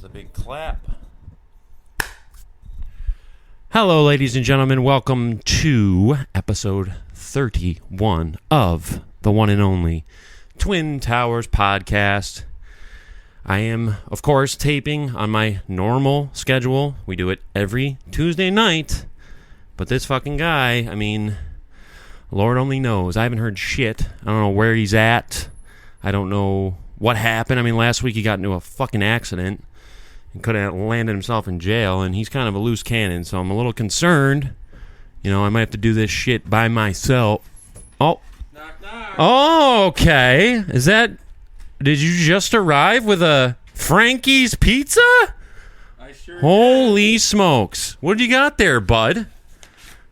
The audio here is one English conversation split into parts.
a big clap. Hello, ladies and gentlemen. Welcome to episode 31 of the one and only Twin Towers podcast. I am, of course, taping on my normal schedule. We do it every Tuesday night. But this fucking guy, I mean, Lord only knows. I haven't heard shit. I don't know where he's at. I don't know what happened. I mean, last week he got into a fucking accident and could have landed himself in jail, and he's kind of a loose cannon, so I'm a little concerned. You know, I might have to do this shit by myself. Oh. Knock, knock. Oh, okay. Is that... Did you just arrive with a Frankie's Pizza? I sure Holy did. smokes. What do you got there, bud?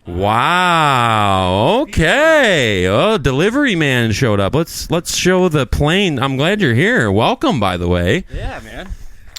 Wow. Okay. Oh, delivery man showed up. Let's show the plane. I'm glad you're here. Welcome, by the way. Yeah, man.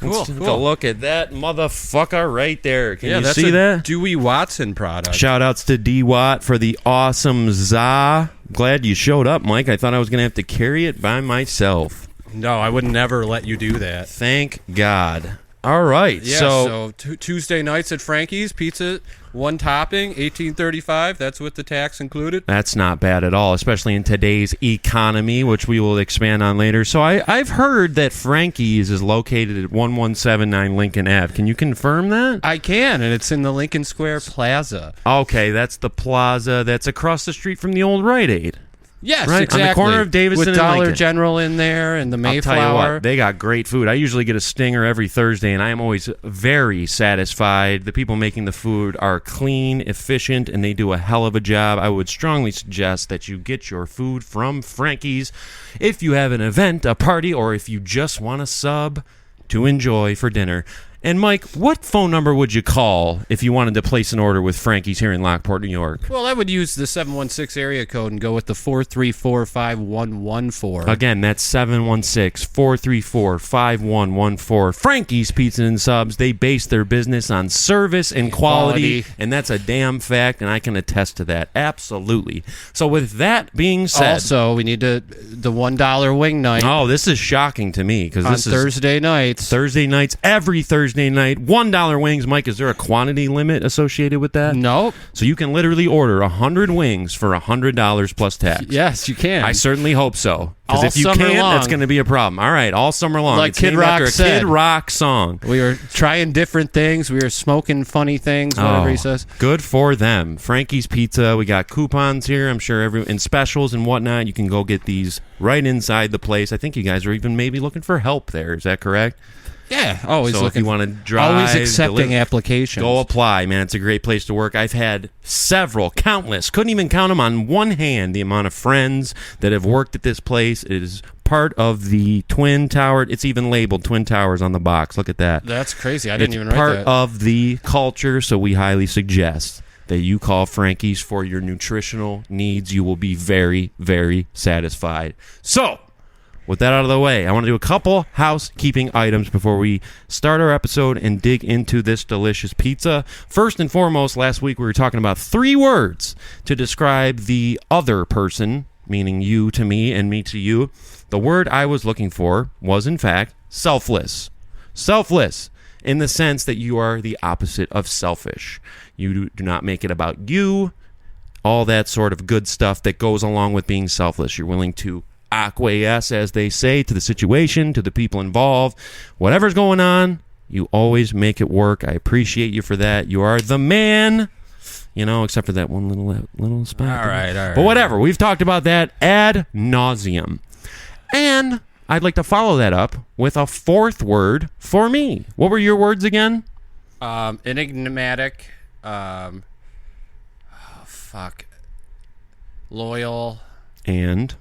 Let's take a look at that motherfucker right there. Can you that's see a that? Dewey Watson product. Shout outs to D Watt for the awesome za. Glad you showed up, Mike. I thought I was going to have to carry it by myself. No, I would never let you do that. Thank God. All right. Yeah, so Tuesday nights at Frankie's Pizza, one topping, $18.35. That's with the tax included. That's not bad at all, especially in today's economy, which we will expand on later. So I've heard that Frankie's is located at 1179 Lincoln Ave. Can you confirm that? I can, and it's in the Lincoln Square Plaza. Okay, that's the plaza that's across the street from the old Rite Aid. Yes, right, exactly. on the corner of Davison with and Dollar Lincoln. General in there and the Mayflower. I'll tell you what, they got great food. I usually get a stinger every Thursday, and I am always very satisfied. The people making the food are clean, efficient, and they do a hell of a job. I would strongly suggest that you get your food from Frankie's if you have an event, a party, or if you just want a sub to enjoy for dinner. And Mike, what phone number would you call if you wanted to place an order with Frankie's here in Lockport, New York? Well, I would use the 716 area code and go with the 434-5114. Again, that's 716-434-5114. Frankie's Pizza and Subs, they base their business on service and quality, and that's a damn fact, and I can attest to that. Absolutely. So with that being said... Also, we need the $1 wing night. Oh, this is shocking to me, because this is... Thursday nights. Thursday nights, every Thursday night, $1 wings. Mike, is there a quantity limit associated with that? Nope. So you can literally order 100 wings for $100 plus tax. Yes, you can. I certainly hope so. Because All if you summer can't, long. that's going to be a problem. All right, all summer long. Like It's Kid named Rock after a said. Kid Rock song. We were trying different things. We were smoking funny things, whatever he says. Good for them. Frankie's Pizza. We got coupons here. I'm sure and specials and whatnot. You can go get these right inside the place. I think you guys are even maybe looking for help there. Is that correct? Yeah, always so looking. if you want to drive, always accepting applications. Go apply, man. It's a great place to work. I've had countless, couldn't even count them on one hand, the amount of friends that have worked at this place. It is part of the Twin Tower. It's even labeled Twin Towers on the box. Look at that. That's crazy. I didn't even write part that. of the culture, so we highly suggest that you call Frankie's for your nutritional needs. You will be very, very satisfied. So, with that out of the way, I want to do a couple housekeeping items before we start our episode and dig into this delicious pizza. First and foremost, last week we were talking about 3 words to describe the other person, meaning you to me and me to you. The word I was looking for was, in fact, selfless. Selfless, in the sense that you are the opposite of selfish. You do not make it about you, all that sort of good stuff that goes along with being selfless. You're willing to acquiesce, as they say, to the situation, to the people involved. Whatever's going on, you always make it work. I appreciate you for that. You are the man, except for that one little spot. All right. But whatever. We've talked about that ad nauseum. And I'd like to follow that up with a 4th word for me. What were your words again? Enigmatic. Loyal. And?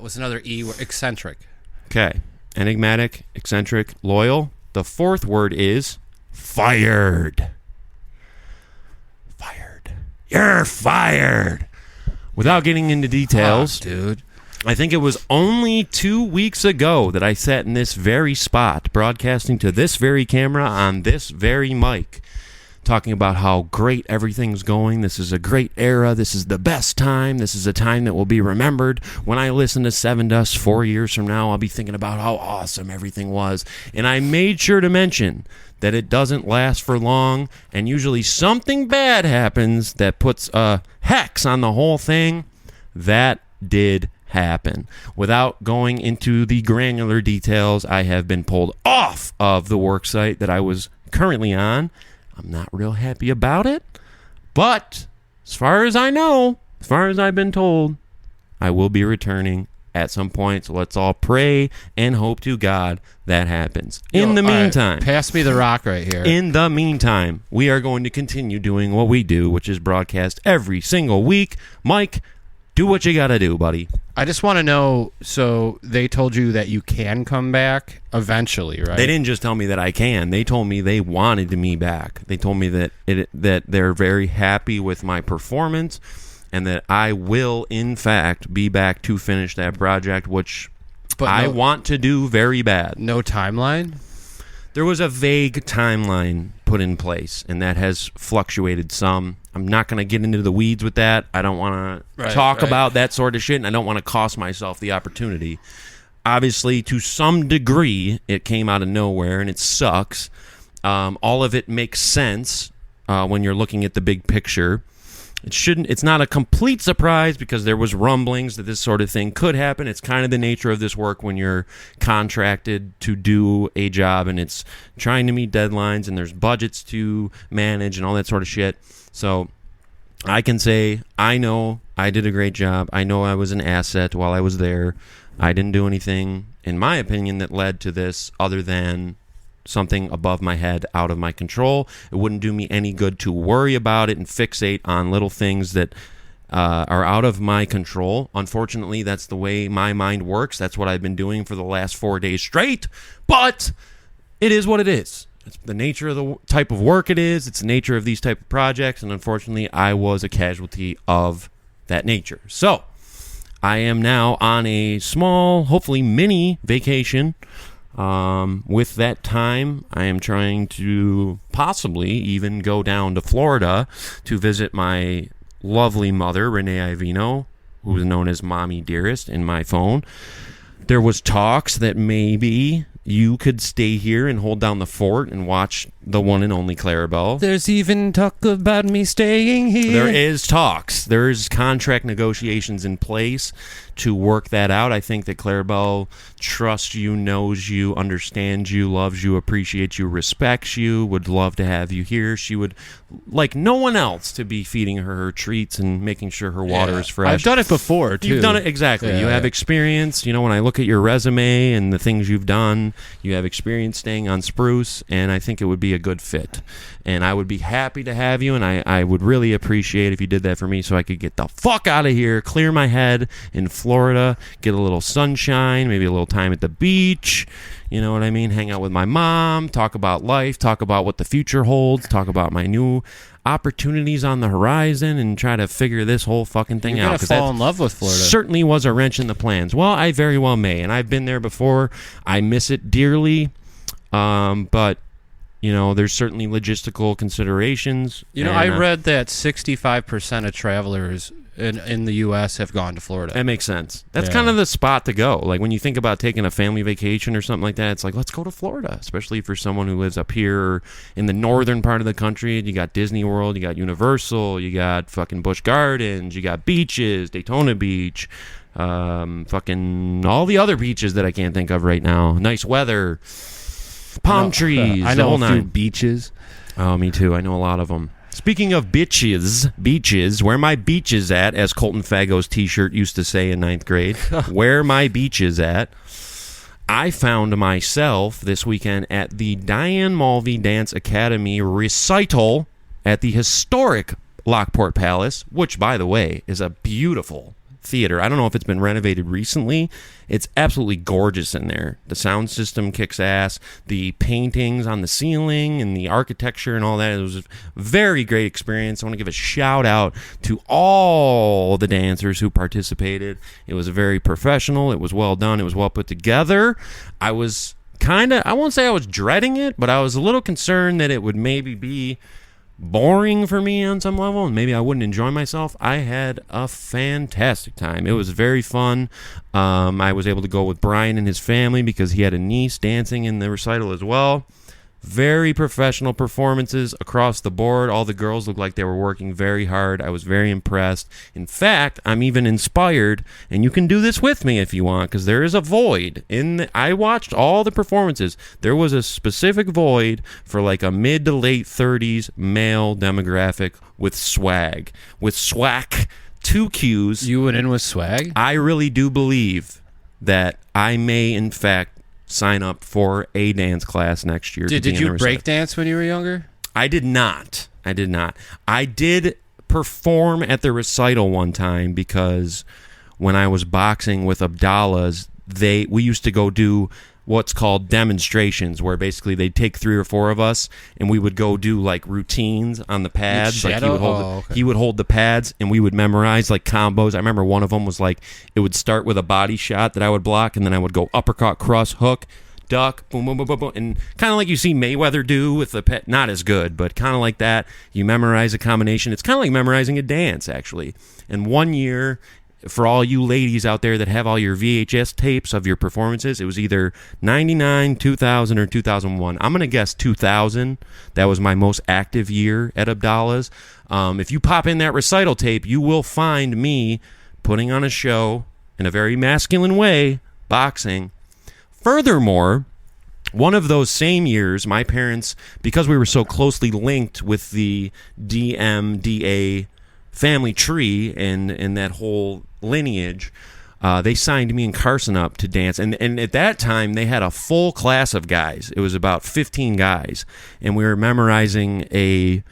Was another E word. Eccentric. Okay. Enigmatic, eccentric, loyal. The 4th word is fired. Fired. You're fired. Without getting into details, dude. I think it was only 2 weeks ago that I sat in this very spot, broadcasting to this very camera on this very mic, talking about how great everything's going. This is a great era. This is the best time. This is a time that will be remembered. When I listen to Seven Dust 4 years from now, I'll be thinking about how awesome everything was. And I made sure to mention that it doesn't last for long, and usually something bad happens that puts a hex on the whole thing. That did happen. Without going into the granular details, I have been pulled off of the work site that I was currently on. I'm not real happy about it, but as far as I know, as far as I've been told, I will be returning at some point, so let's all pray and hope to God that happens. In the meantime, right, pass me the rock right here. In the meantime, we are going to continue doing what we do, which is broadcast every single week. Mike, do what you got to do, buddy. I just want to know, so they told you that you can come back eventually, right? They didn't just tell me that I can. They told me they wanted me back. They told me that that they're very happy with my performance, and that I will, in fact, be back to finish that project, which I want to do very bad. No timeline? There was a vague timeline put in place, and that has fluctuated some. I'm not going to get into the weeds with that. I don't want to talk about that sort of shit, and I don't want to cost myself the opportunity. Obviously, to some degree, it came out of nowhere, and it sucks. All of it makes sense when you're looking at the big picture. It's not a complete surprise because there was rumblings that this sort of thing could happen. It's kind of the nature of this work when you're contracted to do a job and it's trying to meet deadlines and there's budgets to manage and all that sort of shit. So I can say I know I did a great job. I know I was an asset while I was there. I didn't do anything, in my opinion, that led to this other than something above my head, out of my control. It wouldn't do me any good to worry about it and fixate on little things that are out of my control. Unfortunately, that's the way my mind works. That's what I've been doing for the last 4 days straight. But it is what it is. It's the nature of the type of work it is. It's the nature of these type of projects. And unfortunately, I was a casualty of that nature. So I am now on a small, hopefully mini vacation. With that time, I am trying to possibly even go down to Florida to visit my lovely mother, Renee Ivino, who is known as Mommy Dearest in my phone. There was talks that maybe you could stay here and hold down the fort and watch the one and only Clarabelle. There's even talk about me staying here. There is talks. There's contract negotiations in place to work that out. I think that Clarabelle trusts you, knows you, understands you, loves you, appreciates you, respects you, would love to have you here. She would, like no one else, to be feeding her treats and making sure her water is fresh. I've done it before, too. You've done it, exactly. You have experience. You know, when I look at your resume and the things you've done, you have experience staying on Spruce, and I think it would be a good fit. And I would be happy to have you, and I would really appreciate if you did that for me so I could get the fuck out of here, clear my head in Florida, get a little sunshine, maybe a little time at the beach, you know what I mean, hang out with my mom, talk about life, talk about what the future holds, talk about my new opportunities on the horizon, and try to figure this whole fucking thing out. You're gonna fall in love with Florida. Certainly was a wrench in the plans. Well, I very well may, and I've been there before. I miss it dearly, but you know, there's certainly logistical considerations. You know, I read that 65% of travelers in the U.S. have gone to Florida. That makes sense. That's kind of the spot to go. Like, when you think about taking a family vacation or something like that, it's like, let's go to Florida, especially for someone who lives up here or in the northern part of the country. You got Disney World, you got Universal, you got fucking Busch Gardens, you got beaches, Daytona Beach, fucking all the other beaches that I can't think of right now. Nice weather. Palm trees. I know a few beaches. Oh, me too. I know a lot of them. Speaking of beaches, where my beach is at, as Colton Fago's t-shirt used to say in 9th grade, where my beach is at, I found myself this weekend at the Diane Mulvey Dance Academy recital at the historic Lockport Palace, which, by the way, is a beautiful theater. I don't know if it's been renovated recently. It's absolutely gorgeous in there. The sound system kicks ass. The paintings on the ceiling and the architecture and all that. It was a very great experience. I want to give a shout out to all the dancers who participated. It was very professional. It was well done. It was well put together. I was I won't say I was dreading it, but I was a little concerned that it would maybe be boring for me on some level, and maybe I wouldn't enjoy myself, I had a fantastic time. It was very fun. I was able to go with Brian and his family because he had a niece dancing in the recital as well. Very professional performances across the board. All the girls looked like they were working very hard. I was very impressed. In fact, I'm even inspired, and you can do this with me if you want, because there is a void. I watched all the performances. There was a specific void for like a mid to late 30s male demographic with swag. With swag, 2 Qs. You went in with swag? I really do believe that I may, in fact, sign up for a dance class next year. Did you break dance when you were younger? I did not. I did perform at the recital one time because when I was boxing with Abdallah's, we used to go do what's called demonstrations, where basically they'd take 3 or 4 of us and we would go do like routines on the pads. Like he would hold the pads and we would memorize like combos. I remember one of them was like, it would start with a body shot that I would block, and then I would go uppercut, cross, hook, duck, boom, boom, boom, boom, boom, and kind of like you see Mayweather do with the pet. Not as good, but kind of like that. You memorize a combination. It's kind of like memorizing a dance, actually. And one year, for all you ladies out there that have all your VHS tapes of your performances, it was either 99, 2000, or 2001. I'm going to guess 2000. That was my most active year at Abdallah's. If you pop in that recital tape, you will find me putting on a show in a very masculine way, boxing. Furthermore, one of those same years, my parents, because we were so closely linked with the DMDA family tree and that whole lineage, they signed me and Carson up to dance, and at that time they had a full class of guys. It was about 15 guys, and we were memorizing a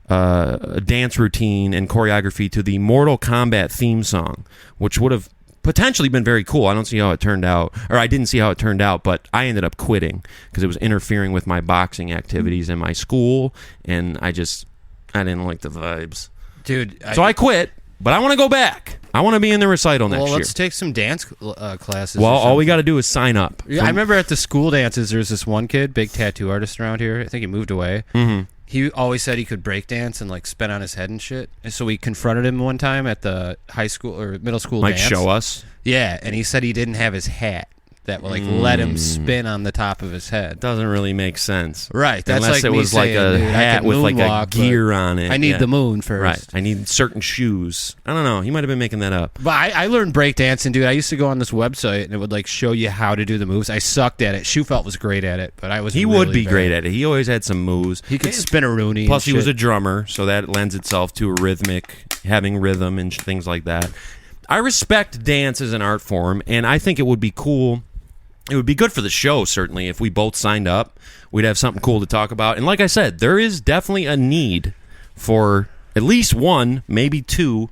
dance routine and choreography to the Mortal Kombat theme song, which would have potentially been very cool. I don't see how it turned out, or I didn't see how it turned out, but I ended up quitting because it was interfering with my boxing activities in my school, and I didn't like the vibes. Dude, so I quit, but I want to go back. I want to be in the recital next year. Well, let's take some dance classes. Well, all we got to do is sign up. Yeah, I remember at the school dances, there's this one kid, big tattoo artist around here. I think he moved away. Mm-hmm. He always said he could break dance and like spin on his head and shit. And so we confronted him one time at the high school or middle school dance. Show us. Yeah, and he said he didn't have his hat that would like let him spin on the top of his head. Doesn't really make sense. Right. That's unless like it was saying, like a hat with like a gear on it. I need the moon first. Right. I need certain shoes. I don't know. He might have been making that up. But I learned breakdancing, dude. I used to go on this website and it would like show you how to do the moves. I sucked at it. Shufelt was great at it, but I was. He would be great at it. He always had some moves. He could spin a Rooney. Plus, he was a drummer, so that lends itself to a having rhythm and things like that. I respect dance as an art form, and I think it would be cool. It would be good for the show, certainly, if we both signed up. We'd have something cool to talk about. And like I said, there is definitely a need for at least one, maybe 2,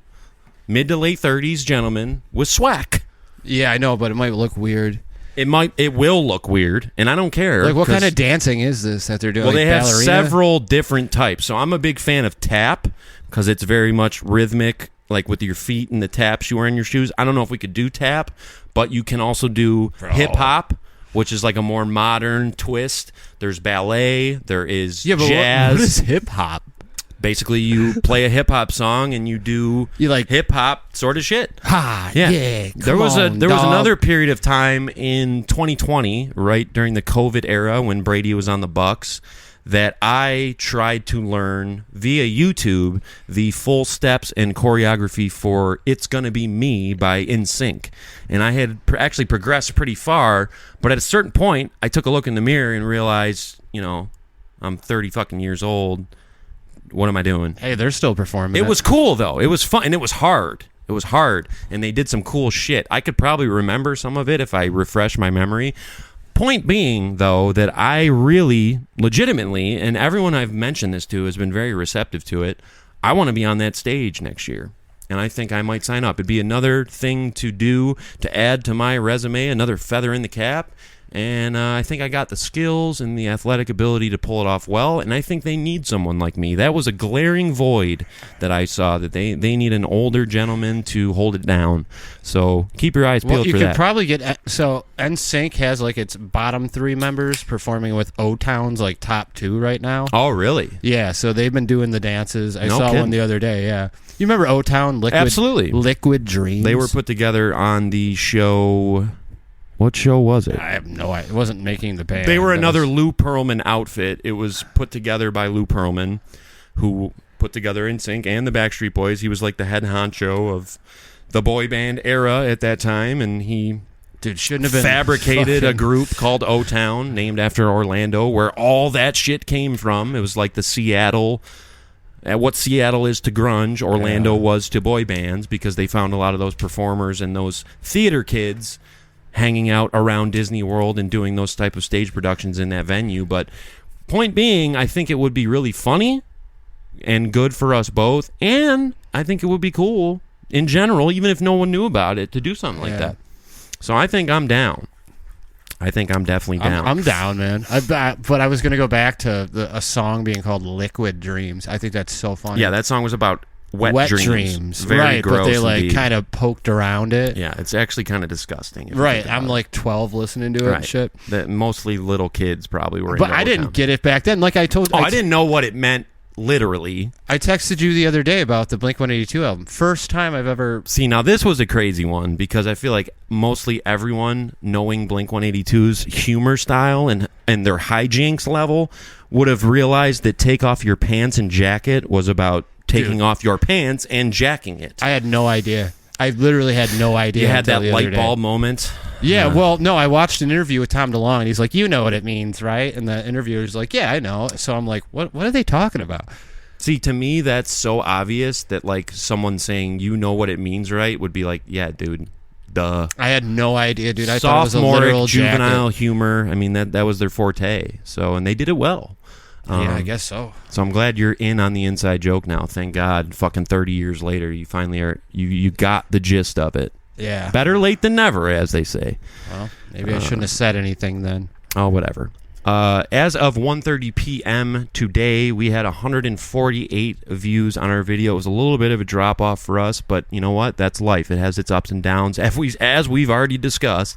mid to late 30s gentlemen with swag. Yeah, I know, but it might look weird. It will look weird, and I don't care. Like, what kind of dancing is this that they're doing? Well, like they have ballerina? several different types. So I'm a big fan of tap because it's very much rhythmic, like with your feet and the taps you wear in your shoes. I don't know if we could do tap, but you can also do hip-hop, which is like a more modern twist. There's ballet. There is jazz. What is hip-hop? Basically, you play a hip-hop song and you do hip-hop sort of shit. Yeah. There was another period of time in 2020, right during the COVID era when Brady was on the Bucks, that I tried to learn via YouTube the full steps and choreography for It's Gonna Be Me by NSYNC. And I had actually progressed pretty far, but at a certain point, I took a look in the mirror and realized, I'm 30 fucking years old. What am I doing? Hey, they're still performing. It was cool, though. It was fun, and it was hard. It was hard, and they did some cool shit. I could probably remember some of it if I refresh my memory. Point being, though, that I really, legitimately, and everyone I've mentioned this to has been very receptive to it, I want to be on that stage next year. And I think I might sign up. It'd be another thing to do to add to my resume, another feather in the cap. and I think I got the skills and the athletic ability to pull it off well, and I think they need someone like me. That was a glaring void that I saw, that they need an older gentleman to hold it down. So keep your eyes peeled you for could that. probably get so NSYNC has like its bottom 3 members performing with O-Town's like top 2 right now. Oh, really? Yeah, so they've been doing the dances. I No saw kidding. one the other day. Yeah, you remember O-Town? Absolutely. Liquid Dreams. They were put together on the show. What show was it? I have no idea. It wasn't making the band. They were That another was- Lou Pearlman outfit. It was put together by Lou Pearlman, who put together NSYNC and the Backstreet Boys. He was like the head honcho of the boy band era at that time, and he shouldn't have been fabricated a fucking- group called O-Town, named after Orlando, where all that shit came from. It was like the Seattle... what Seattle is to grunge, Orlando was to boy bands, because they found a lot of those performers and those theater kids hanging out around Disney World and doing those type of stage productions in that venue. But point being, I think it would be really funny and good for us both, and I think it would be cool in general, even if no one knew about it, to do something like that. So I think I'm down. I think I'm definitely down. I'm down, man. But I was going to go back to a song being called Liquid Dreams. I think that's so funny. Yeah, that song was about wet dreams. Very right, gross. but they like indeed. kind of poked around it. Yeah, it's actually kind of disgusting. if you Right, think about I'm it. like 12 listening to it Right. and shit. That mostly little kids probably were. But into I didn't O-Town. get it back then. Like I told Oh, I didn't know what it meant literally. I texted you the other day about the Blink-182 album. First time I've ever... See, now this was a crazy one, because I feel like mostly everyone knowing Blink-182's humor style and their hijinks level would have realized that Take Off Your Pants and Jacket was about taking off your pants and jacking it. I had no idea. I literally had no idea. You had until that the other light day. bulb moment. Yeah, well, no, I watched an interview with Tom DeLonge, and he's like, you know what it means, right? And the interviewer's like, yeah, I know. So I'm like, what are they talking about? See, to me, that's so obvious that, like, someone saying, you know what it means, right, would be like, yeah, dude, duh. I had no idea, dude. I thought it was a Sophomoric, literal juvenile jacket. humor. I mean, that was their forte. So, and they did it well. Yeah, I guess so. So I'm glad you're in on the inside joke now. Thank God, fucking 30 years later, you finally are. You got the gist of it. Yeah. Better late than never, as they say. Well, maybe I shouldn't have said anything then. Oh, whatever. As of 1:30 p.m. today, we had 148 views on our video. It was a little bit of a drop off for us, but you know what? That's life. It has its ups and downs, as we've already discussed.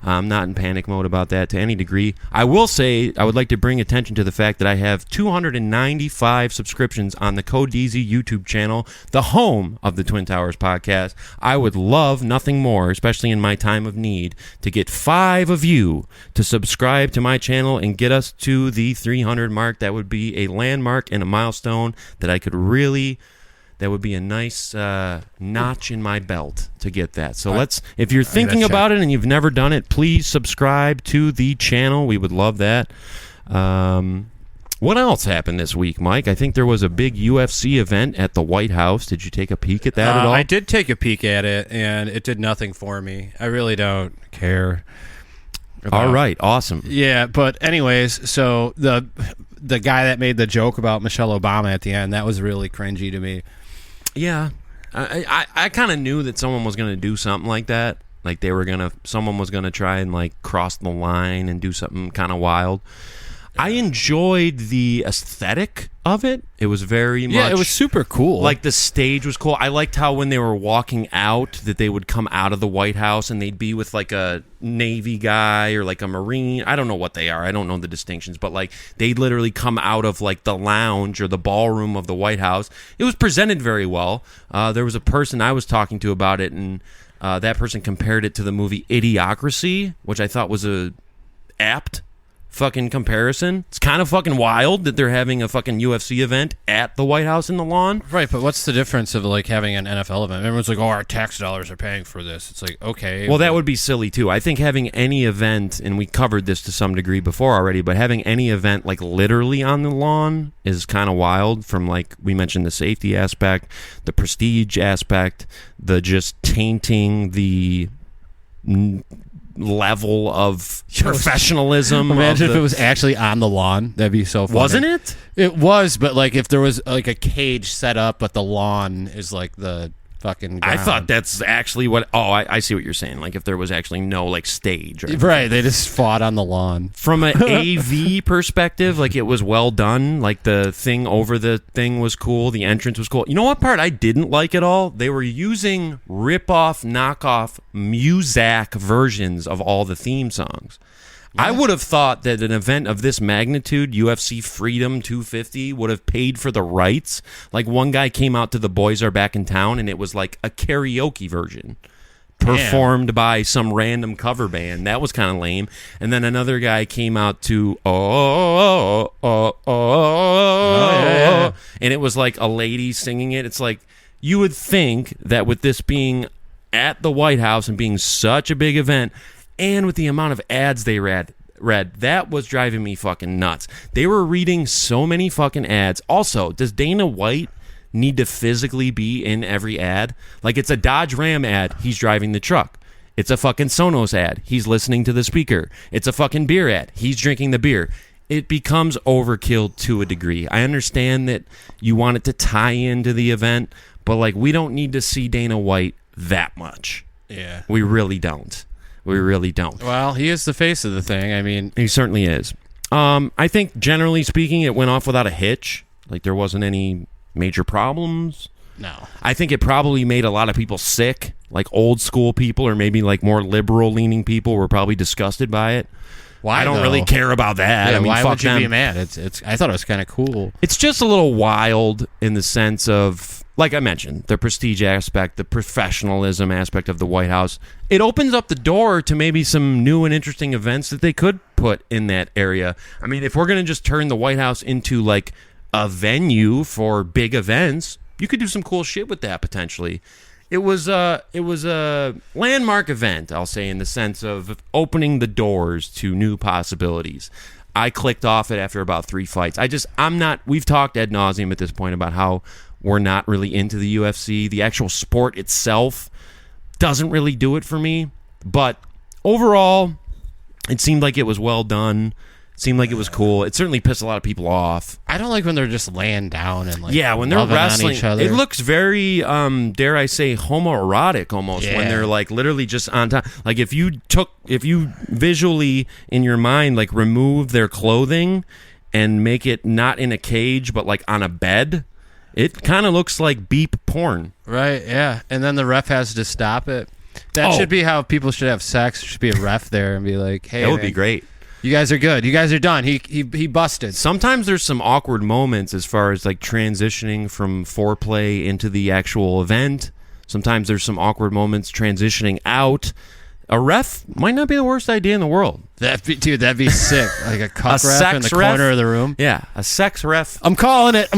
I'm not in panic mode about that to any degree. I will say I would like to bring attention to the fact that I have 295 subscriptions on the Code DZ YouTube channel, the home of the Twin Towers podcast. I would love nothing more, especially in my time of need, to get 5 of you to subscribe to my channel and get us to the 300 mark. That would be a landmark and a milestone that I could really... That would be a nice notch in my belt to get that. So if you're thinking about it and you've never done it, please subscribe to the channel. We would love that. What else happened this week, Mike? I think there was a big UFC event at the White House. Did you take a peek at that at all? I did take a peek at it, and it did nothing for me. I really don't care. All right, awesome. Yeah, but anyways, so the guy that made the joke about Michelle Obama at the end, that was really cringy to me. Yeah, I kind of knew that someone was going to do something like that. Like someone was going to try and like cross the line and do something kind of wild. I enjoyed the aesthetic of it. It was very much... Yeah, it was super cool. Like, the stage was cool. I liked how when they were walking out, that they would come out of the White House and they'd be with, like, a Navy guy or, like, a Marine. I don't know what they are. I don't know the distinctions. But, like, they'd literally come out of, like, the lounge or the ballroom of the White House. It was presented very well. There was a person I was talking to about it, and that person compared it to the movie Idiocracy, which I thought was a apt fucking comparison. It's kind of fucking wild that they're having a fucking UFC event at the White House in the lawn. Right, but what's the difference of like having an NFL event? Everyone's like, oh, our tax dollars are paying for this. It's like, okay. Well, that would be silly too. I think having any event, and we covered this to some degree before already, but having any event like literally on the lawn is kind of wild, from like we mentioned the safety aspect, the prestige aspect, the just tainting the level of professionalism. Imagine if it was actually on the lawn. That'd be so funny. Wasn't it? It was, but like if there was like a cage set up, but the lawn is like the fucking I ground. thought that's actually what. Oh, I see what you're saying. Like if there was actually no like stage, Right, they just fought on the lawn. From an AV perspective, like it was well done. Like the thing over the thing was cool. The entrance was cool. You know what part I didn't like at all? They were using rip-off, knockoff Muzak versions of all the theme songs. Yeah. I would have thought that an event of this magnitude, UFC Freedom 250, would have paid for the rights. Like one guy came out to The Boys Are Back in Town, and it was like a karaoke version performed by some random cover band. That was kind of lame. And then another guy came out to yeah. And it was like a lady singing it. It's like you would think that with this being at the White House and being such a big event, and with the amount of ads they read, that was driving me fucking nuts. They were reading so many fucking ads. Also, does Dana White need to physically be in every ad? Like, it's a Dodge Ram ad, he's driving the truck. It's a fucking Sonos ad, he's listening to the speaker. It's a fucking beer ad, he's drinking the beer. It becomes overkill to a degree. I understand that you want it to tie into the event, but, like, we don't need to see Dana White that much. Yeah. We really don't. We really don't. Well, he is the face of the thing. I mean, he certainly is. I think generally speaking, it went off without a hitch. Like there wasn't any major problems. No. I think it probably made a lot of people sick. Like old school people or maybe like more liberal leaning people were probably disgusted by it. Why? I don't really care about that. Yeah, I mean, why fuck would you them. be mad? It's. I thought it was kind of cool. It's just a little wild in the sense of, like I mentioned, the prestige aspect, the professionalism aspect of the White House. It opens up the door to maybe some new and interesting events that they could put in that area. I mean, if we're going to just turn the White House into like a venue for big events, you could do some cool shit with that potentially. It was a landmark event, I'll say, in the sense of opening the doors to new possibilities. I clicked off it after about 3 fights. We've talked ad nauseum at this point about how we're not really into the UFC. The actual sport itself doesn't really do it for me. But overall, it seemed like it was well done. Seemed like it was cool. It certainly pissed a lot of people off. I don't like when they're just laying down and like when they're loving wrestling on each other. It looks very dare I say homoerotic almost when they're like literally just on top. Like if you visually in your mind like remove their clothing and make it not in a cage but like on a bed, it kind of looks like beep porn. Right, yeah. And then the ref has to stop it. That should be how people should have sex. There should be a ref there and be like, hey, that would be great. You guys are good. You guys are done. He busted. Sometimes there's some awkward moments as far as like transitioning from foreplay into the actual event. Sometimes there's some awkward moments transitioning out. A ref might not be the worst idea in the world. That'd be sick. Like a cuck ref in the corner of the room. Yeah, a sex ref. I'm calling it.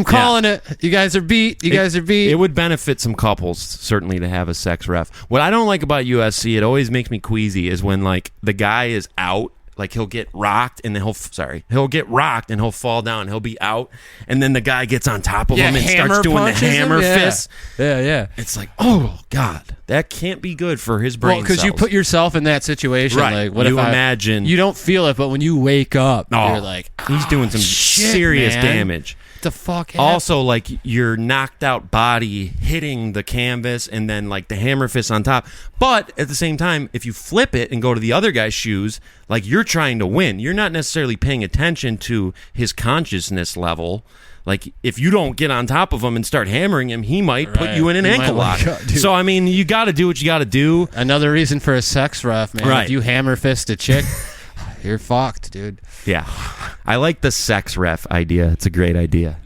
You guys are beat. It would benefit some couples, certainly, to have a sex ref. What I don't like about UFC, it always makes me queasy, is when like the guy is out. Like he'll get rocked and then he'll get rocked and he'll fall down. He'll be out, and then the guy gets on top of him and starts doing the hammer fist. Yeah. It's like, oh god, that can't be good for his brain. Well, because you put yourself in that situation. Right. Like, what you if imagine you don't feel it, but when you wake up, you're like, he's doing some serious damage. The fuck happened? Also, like your knocked out body hitting the canvas and then like the hammer fist on top. But at the same time, if you flip it and go to the other guy's shoes, like you're trying to win. You're not necessarily paying attention to his consciousness level. Like if you don't get on top of him and start hammering him, he might put you in an ankle lock. So I mean, you got to do what you got to do. Another reason for a sex ref, man. Right. If you hammer fist a chick, you're fucked, dude. Yeah. I like the sex ref idea. It's a great idea.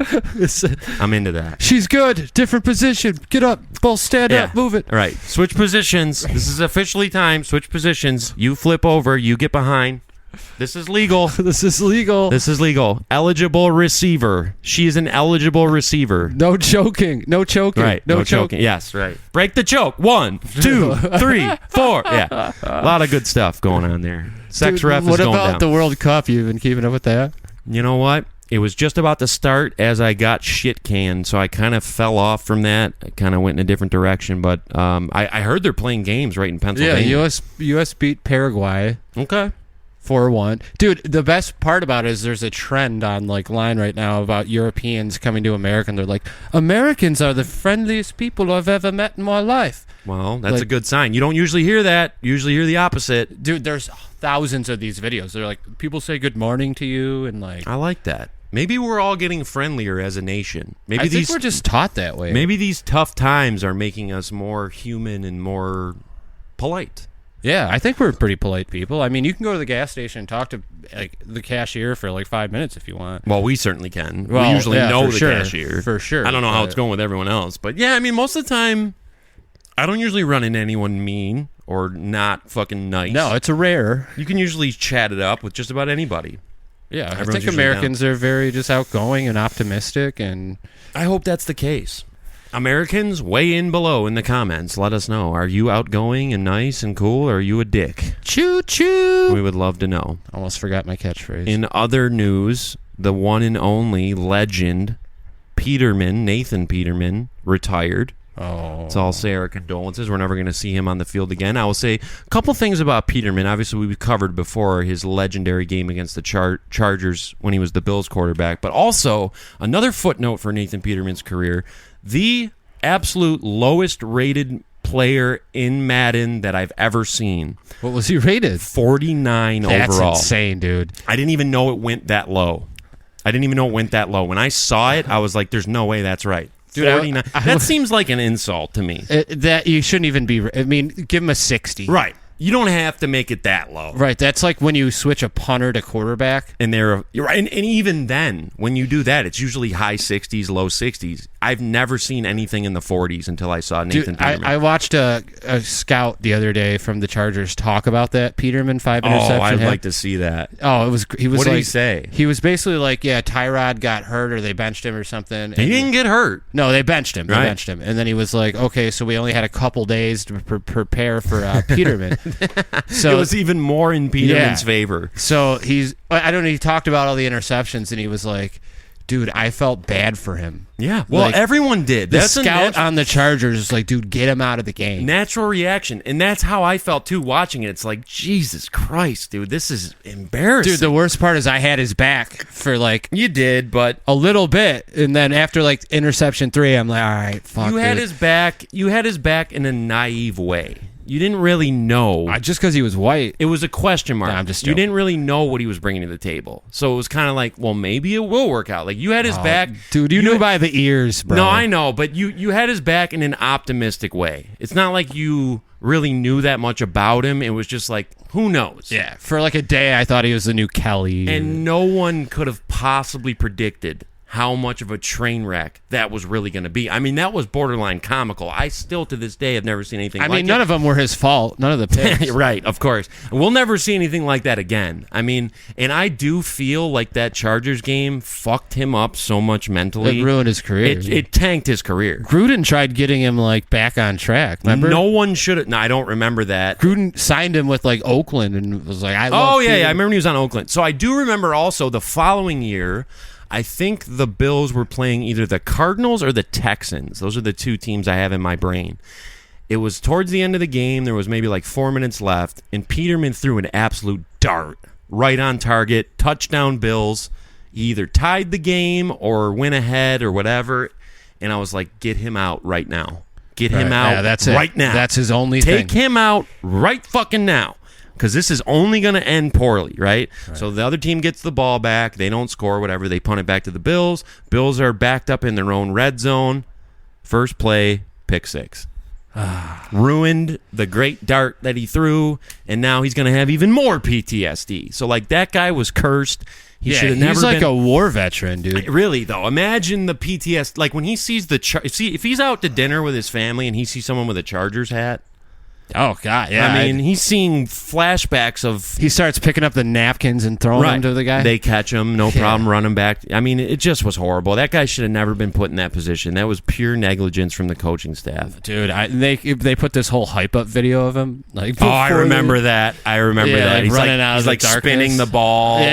I'm into that. She's good. Different position. Get up. Both stand up. Move it. All right. Switch positions. This is officially time. Switch positions. You flip over. You get behind. This is legal. This is legal. Eligible receiver. She is an eligible receiver. No choking. Right. No choking. Yes, right. Break the choke. 1, 2, 3, 4. Yeah. A lot of good stuff going on there. Sex ref is going down. What about the World Cup? You've been keeping up with that? You know what? It was just about to start as I got shit canned, so I kind of fell off from that. I kind of went in a different direction, but I heard they're playing games right in Pennsylvania. Yeah, US beat Paraguay. Okay. 4-1. Dude, the best part about it is there's a trend on like line right now about Europeans coming to America, and they're like, Americans are the friendliest people I've ever met in my life. Well, that's Like- a good sign. You don't usually hear that. You usually hear the opposite. Dude, there's thousands of these videos. They're like, people say good morning to you, and like, I like that. Maybe we're all getting friendlier as a nation. Maybe I think we're just taught that way. maybe these tough times are making us more human and more polite. Yeah, I think we're pretty polite people. I mean, you can go to the gas station and talk to like the cashier for like 5 minutes if you want. Well, we certainly can. Well, we usually yeah, know for the sure. cashier. For sure. I don't know how But- it's going with everyone else. But yeah, I mean, most of the time, I don't usually run into anyone mean or not fucking nice. No, it's a rare. You can usually chat it up with just about anybody. Yeah, I Everyone's think usually Americans are very just outgoing and optimistic, and I hope that's the case. Americans, weigh in below in the comments. Let us know. Are you outgoing and nice and cool, or are you a dick? choo choo. We would love to know. Almost forgot my catchphrase. In other news, the one and only legend, Nathan Peterman, retired. Oh, So I'll say our condolences. We're never going to see him on the field again. I will say a couple things about Peterman. Obviously, we've covered before his legendary game against the Chargers when he was the Bills quarterback. But also, another footnote for Nathan Peterman's career, the absolute lowest rated player in Madden that I've ever seen. what was he rated? 49 That's overall. insane, dude. I didn't even know it went that low. When I saw it, I was like, there's no way that's right. Dude, 49. That seems like an insult to me. That you shouldn't even be. I mean, give him a 60. Right. You don't have to make it that low. Right. That's like when you switch a punter to quarterback. And you're right. And even then, when you do that, it's usually high 60s, low 60s. I've never seen anything in the 40s until I saw Nathan Dude, Peterman. I watched a scout the other day from the Chargers talk about that Peterman 5 interception. I'd hit. like to see that. Oh, he was What did like, he say? He was basically like, yeah, Tyrod got hurt or they benched him or something. He didn't get hurt. No, they benched him. They Right. benched him. And then he was like, okay, so we only had a couple days to prepare for Peterman. So It was even more in Peterman's Yeah. favor. So I don't know, he talked about all the interceptions and he was like, dude, I felt bad for him. Yeah. Well, Like, everyone did. The That's a scout on the Chargers is like, dude, get him out of the game. natural reaction. And that's how I felt, too, watching it. It's like, Jesus Christ, dude, this is embarrassing. Dude, the worst part is I had his back for like you did, but a little bit. And then after like interception 3, I'm like, all right, fuck you had it. his back. You had his back in a naive way. You didn't really know. Just because he was white. It was a question mark. Nah, I'm just you joking. didn't really know what he was bringing to the table. So it was kind of like, well, maybe it will work out. Like, you had his back. Dude, you knew by the ears, bro. No, I know, but you had his back in an optimistic way. It's not like you really knew that much about him. It was just like, who knows? Yeah, for like a day, I thought he was the new Kelly. And no one could have possibly predicted how much of a train wreck that was really going to be. I mean, that was borderline comical. I still, to this day, have never seen anything like it. I mean, none of them were his fault. None of the picks. Right, of course. We'll never see anything like that again. I mean, and I do feel like that Chargers game fucked him up so much mentally. It ruined his career. It tanked his career. Gruden tried getting him like back on track. Remember? No one should have. No, I don't remember that. Gruden signed him with like Oakland and was like, I love Oh, yeah, Peter. I remember when he was on Oakland. So I do remember also the following year, I think the Bills were playing either the Cardinals or the Texans. Those are the two teams I have in my brain. It was towards the end of the game. There was maybe like 4 minutes left, and Peterman threw an absolute dart right on target. Touchdown Bills. He either tied the game or went ahead or whatever. And I was like, get him out right now. Get him out Yeah, that's right it. now. That's his only Take thing. him out right fucking now. Because this is only going to end poorly, right? So the other team gets the ball back. They don't score, whatever. They punt it back to the Bills. Bills are backed up in their own red zone. First play, pick six. Ruined the great dart that he threw, and now he's going to have even more PTSD. So, like, that guy was cursed. He should have never he's like been. a war veteran, dude. Really, though, imagine the PTSD. Like, when he sees if he's out to dinner with his family and he sees someone with a Chargers hat, Oh, God, yeah. I mean, he's seeing flashbacks of he starts picking up the napkins and throwing them to the guy. They catch him, no problem, run him back. I mean, it just was horrible. That guy should have never been put in that position. That was pure negligence from the coaching staff. Dude, they put this whole hype up video of him. Like, Oh, I before remember that. I remember Yeah, that. like He's running out of he's the like spinning darkness. the ball. Yeah,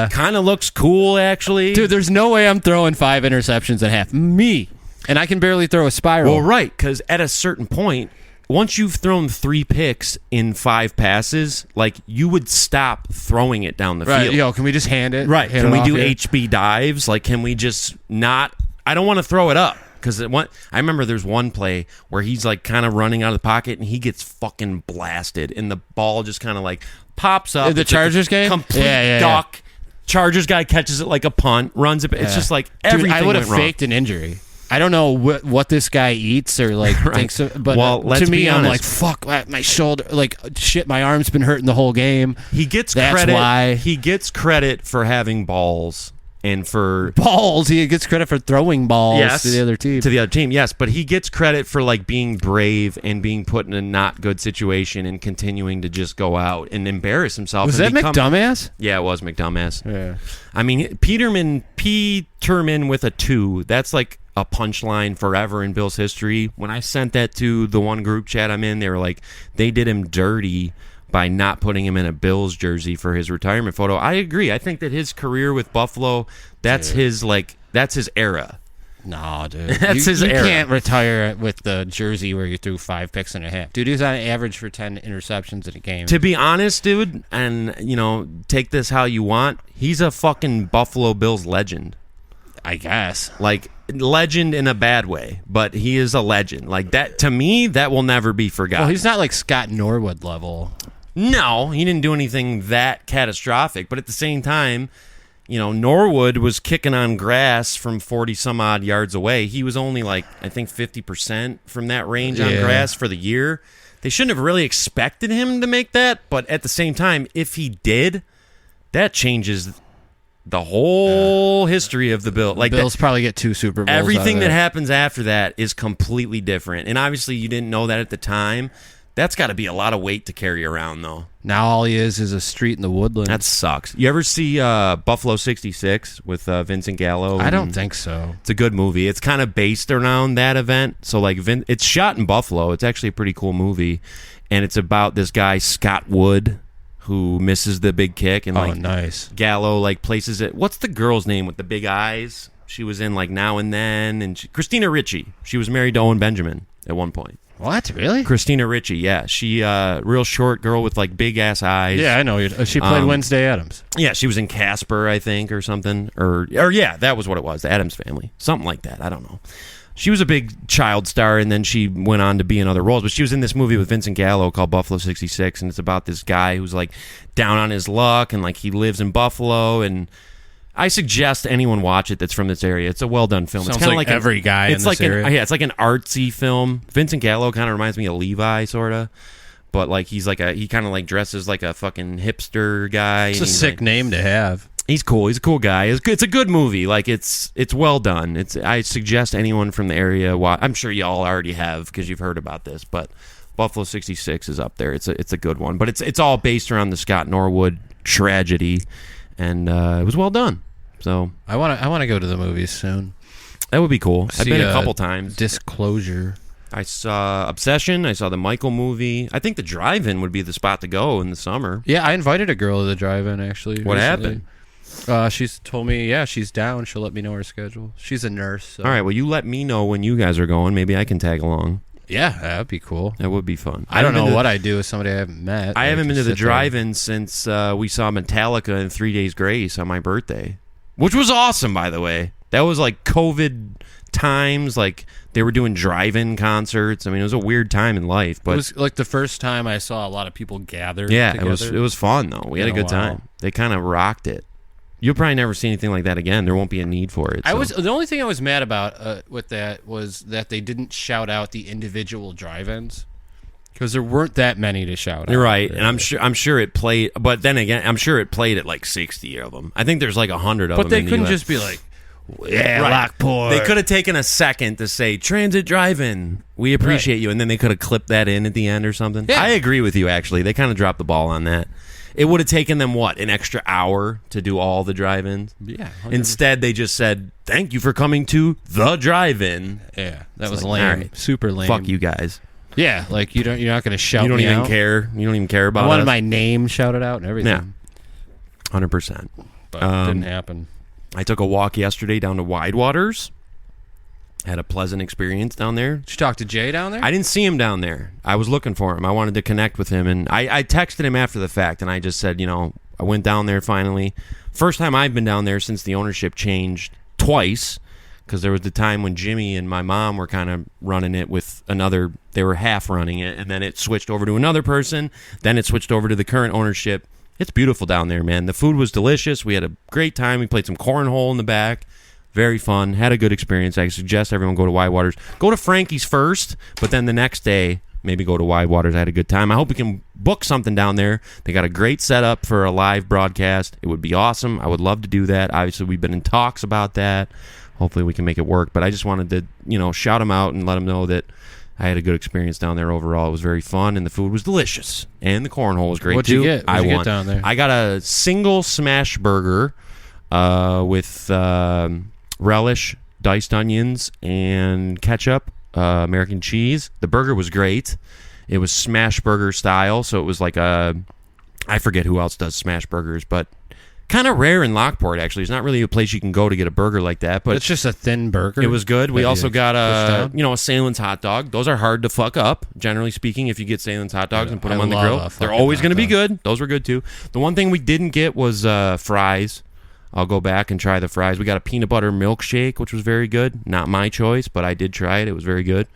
yeah. Kind of looks cool, actually. Dude, there's no way I'm throwing 5 interceptions at half. Me. And I can barely throw a spiral. Well, right, because at a certain point, once you've thrown 3 picks in 5 passes, like you would stop throwing it down the field. Yo, can we just hand it? Right. Hand Can it we off do here? HB dives? Like, can we just not? I don't want to throw it up because I remember there's one play where he's like kind of running out of the pocket and he gets fucking blasted and the ball just kind of like pops up. The It's like Chargers game? Complete Yeah. duck. Chargers guy catches it like a punt, runs it. It's just like everything. Dude, I would have went wrong. faked an injury. I don't know what this guy eats or like thinks of, but Well, let's to me, be I'm like, honest. fuck, my shoulder, like shit, my arm's been hurting the whole game. He gets That's credit. why. He gets credit for having balls and for Balls. He gets credit for throwing balls to the other team. To the other team, yes, but he gets credit for like being brave and being put in a not good situation and continuing to just go out and embarrass himself. Was and that McDumbass? Yeah, it was McDumbass. Yeah. I mean, Peterman with a 2. That's like a punchline forever in Bill's history. When I sent that to the one group chat I'm in, they were like, they did him dirty by not putting him in a Bills jersey for his retirement photo. I agree. I think that his career with Buffalo, that's his era. No, dude. That's his you era. can't retire with the jersey where you threw 5 picks and a half. Dude, he was on average for 10 interceptions in a game. To be honest, dude, and take this how you want, he's a fucking Buffalo Bills legend. I guess. Like, legend in a bad way, but he is a legend. Like, that, to me, that will never be forgotten. Well, he's not like Scott Norwood level. No, he didn't do anything that catastrophic, but at the same time, Norwood was kicking on grass from 40 some odd yards away. He was only like, I think 50% from that range on grass for the year. They shouldn't have really expected him to make that, but at the same time, if he did, that changes the whole history of the Bills. Like, Bills probably get 2 Super Bowls. everything out of that it. happens after that is completely different. And obviously, you didn't know that at the time. That's got to be a lot of weight to carry around, though. Now all he is a street in the woodlands. That sucks. You ever see Buffalo 66 with Vincent Gallo? I don't think so. It's a good movie. It's kind of based around that event. So, like, it's shot in Buffalo. It's actually a pretty cool movie. And it's about this guy, Scott Wood, who misses the big kick. And, Nice. Gallo, like, places it. What's the girl's name with the big eyes? She was in, like, Now and Then. And Christina Ricci. She was married to Owen Benjamin at one point. What? Really? Christina Ricci, yeah. She, real short girl with, like, big-ass eyes. Yeah, I know. She played Wednesday Addams. Yeah, she was in Casper, I think, or something. Or yeah, that was what it was, the Addams Family. Something like that. I don't know. She was a big child star, and then she went on to be in other roles. But she was in this movie with Vincent Gallo called Buffalo 66, and it's about this guy who's, like, down on his luck, and, like, he lives in Buffalo, and I suggest anyone watch it that's from this area. It's a well-done film. Sounds it's kinda like every guy in it's this like area. it's like an artsy film. Vincent Gallo kind of reminds me of Levi, sort of. But, like, he kind of, like, dresses like a fucking hipster guy. It's a sick name to have. He's cool. He's a cool guy. It's a good movie. Like, it's well done. I suggest anyone from the area watch. I'm sure y'all already have because you've heard about this, but Buffalo 66 is up there. It's a good one. But it's all based around the Scott Norwood tragedy, and it was well done. So I want to go to the movies soon. that would be cool. I've See, been a couple times. Disclosure. I saw Obsession. I saw the Michael movie. I think the drive-in would be the spot to go in the summer. Yeah, I invited a girl to the drive-in actually. What recently. She's told me, she's down. She'll let me know her schedule. She's a nurse. So. All right. Well, you let me know when you guys are going. Maybe I can tag along. Yeah, that'd be cool. That would be fun. I don't know what I do with somebody I haven't met. I haven't been to the sit there. drive-in since we saw Metallica in 3 Days Grace on my birthday, which was awesome, by the way. That was like COVID times. Like, they were doing drive-in concerts. I mean, it was a weird time in life, but It was like the first time I saw a lot of people gather. yeah, together. it was fun though. We had a Been a good while. time. They kind of rocked it. You'll probably never see anything like that again. There won't be a need for it. The only thing I was mad about with that was that they didn't shout out the individual drive-ins because there weren't that many to shout out. You're right, and I'm sure it played. But then again, I'm sure it played at like 60 of them. I think there's like 100 of them. But they in the couldn't US. just be like, yeah, Right. Lockport. They could have taken a second to say Transit Drive-In. We appreciate you, and then they could have clipped that in at the end or something. Yeah. I agree with you. Actually, they kind of dropped the ball on that. It would have taken them an extra hour to do all the drive-ins. Yeah. 100%. Instead, they just said, "Thank you for coming to the drive-in." Yeah, that It's was like, lame. all right, Super lame. Fuck you guys. Yeah, like you're not going to shout. You don't me even out. care. You don't even care I about wanted us. my name shouted out and everything. Yeah. 100%. But it didn't happen. I took a walk yesterday down to Widewaters. Had a pleasant experience down there. Did you talk to Jay down there? I didn't see him down there. I was looking for him. I wanted to connect with him, and I texted him after the fact, and I just said, I went down there finally. First time I've been down there since the ownership changed twice, because there was the time when Jimmy and my mom were kind of running it with another. They were half running it, and then it switched over to another person. Then it switched over to the current ownership. It's beautiful down there, man. The food was delicious. We had a great time. We played some cornhole in the back. Very fun. Had a good experience. I suggest everyone go to Whitewaters. Go to Frankie's first, but then the next day, maybe go to Whitewaters. I had a good time. I hope we can book something down there. They got a great setup for a live broadcast. It would be awesome. I would love to do that. Obviously, we've been in talks about that. Hopefully, we can make it work. But I just wanted to, shout them out and let them know that I had a good experience down there overall. It was very fun, and the food was delicious. And the cornhole was great, What'd too. you get? What'd you get down there? I got a single smash burger with relish, diced onions, and ketchup, American cheese. The burger was great. It was smash burger style, so it was like I forget who else does smash burgers, but kind of rare in Lockport, actually. It's not really a place you can go to get a burger like that. But it's just a thin burger. It was good. We also got a Salem's hot dog. Those are hard to fuck up, generally speaking, if you get Salem's hot dogs and put them on the grill. They're always going to be good. Those were good, too. The one thing we didn't get was fries. I'll go back and try the fries. We got a peanut butter milkshake, which was very good. Not my choice, but I did try it. It was very good.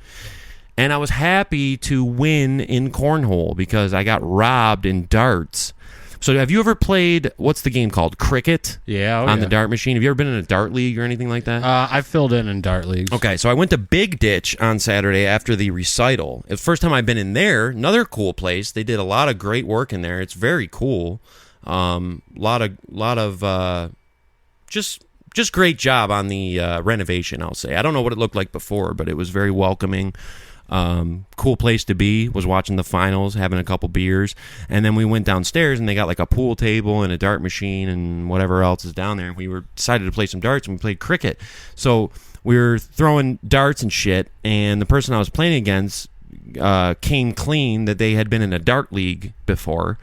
And I was happy to win in cornhole because I got robbed in darts. So have you ever played, what's the game called? Cricket? Yeah. On the dart machine? Have you ever been in a dart league or anything like that? I've filled in dart leagues. Okay, so I went to Big Ditch on Saturday after the recital. It's the first time I've been in there. Another cool place. They did a lot of great work in there. It's very cool. Lot of just great job on the renovation, I'll say. I don't know what it looked like before, but it was very welcoming. Cool place to be. Was watching the finals, having a couple beers, and then we went downstairs and they got like a pool table and a dart machine and whatever else is down there. We decided to play some darts and we played cricket. So we were throwing darts and shit, and the person I was playing against came clean that they had been in a dart league before.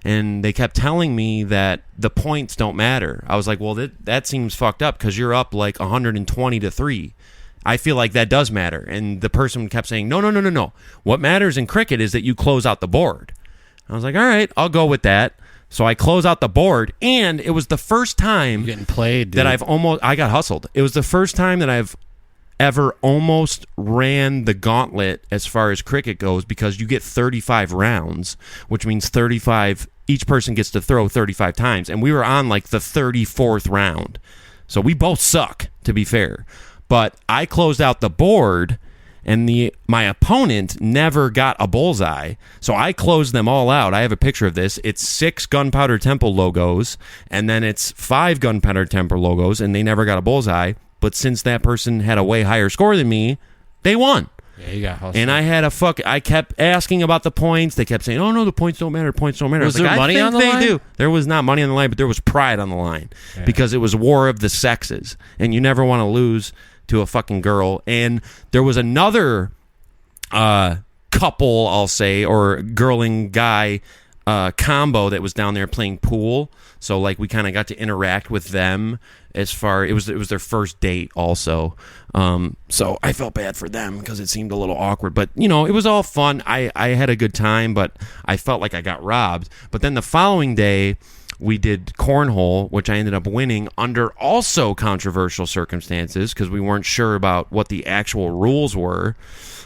And they kept telling me that the points don't matter. I was like, well, that seems fucked up because you're up like 120-3. I feel like that does matter. And the person kept saying, no. What matters in cricket is that you close out the board. I was like, all right, I'll go with that. So I close out the board, and it was the first time getting played, dude. that I got hustled. It was the first time that I've ever almost ran the gauntlet as far as cricket goes, because you get 35 rounds, which means 35, each person gets to throw 35 times, and we were on like the 34th round. So we both suck, to be fair. But I closed out the board, and my opponent never got a bullseye, so I closed them all out. I have a picture of this. It's 6 Gunpowder Temple logos, and then it's 5 Gunpowder Temple logos, and they never got a bullseye. But since that person had a way higher score than me, they won. Yeah, you got hustled. And I kept asking about the points. They kept saying, oh, no, the points don't matter. Points don't matter. Was there money on the line? Do. There was not money on the line, but there was pride on the line. Yeah. Because it was war of the sexes. And you never want to lose to a fucking girl. And there was another couple, I'll say, or girl and guy combo that was down there playing pool. So like we kind of got to interact with them as far it was their first date also. So I felt bad for them because it seemed a little awkward, but it was all fun. I had a good time, but I felt like I got robbed. But then the following day we did cornhole, which I ended up winning under also controversial circumstances because we weren't sure about what the actual rules were.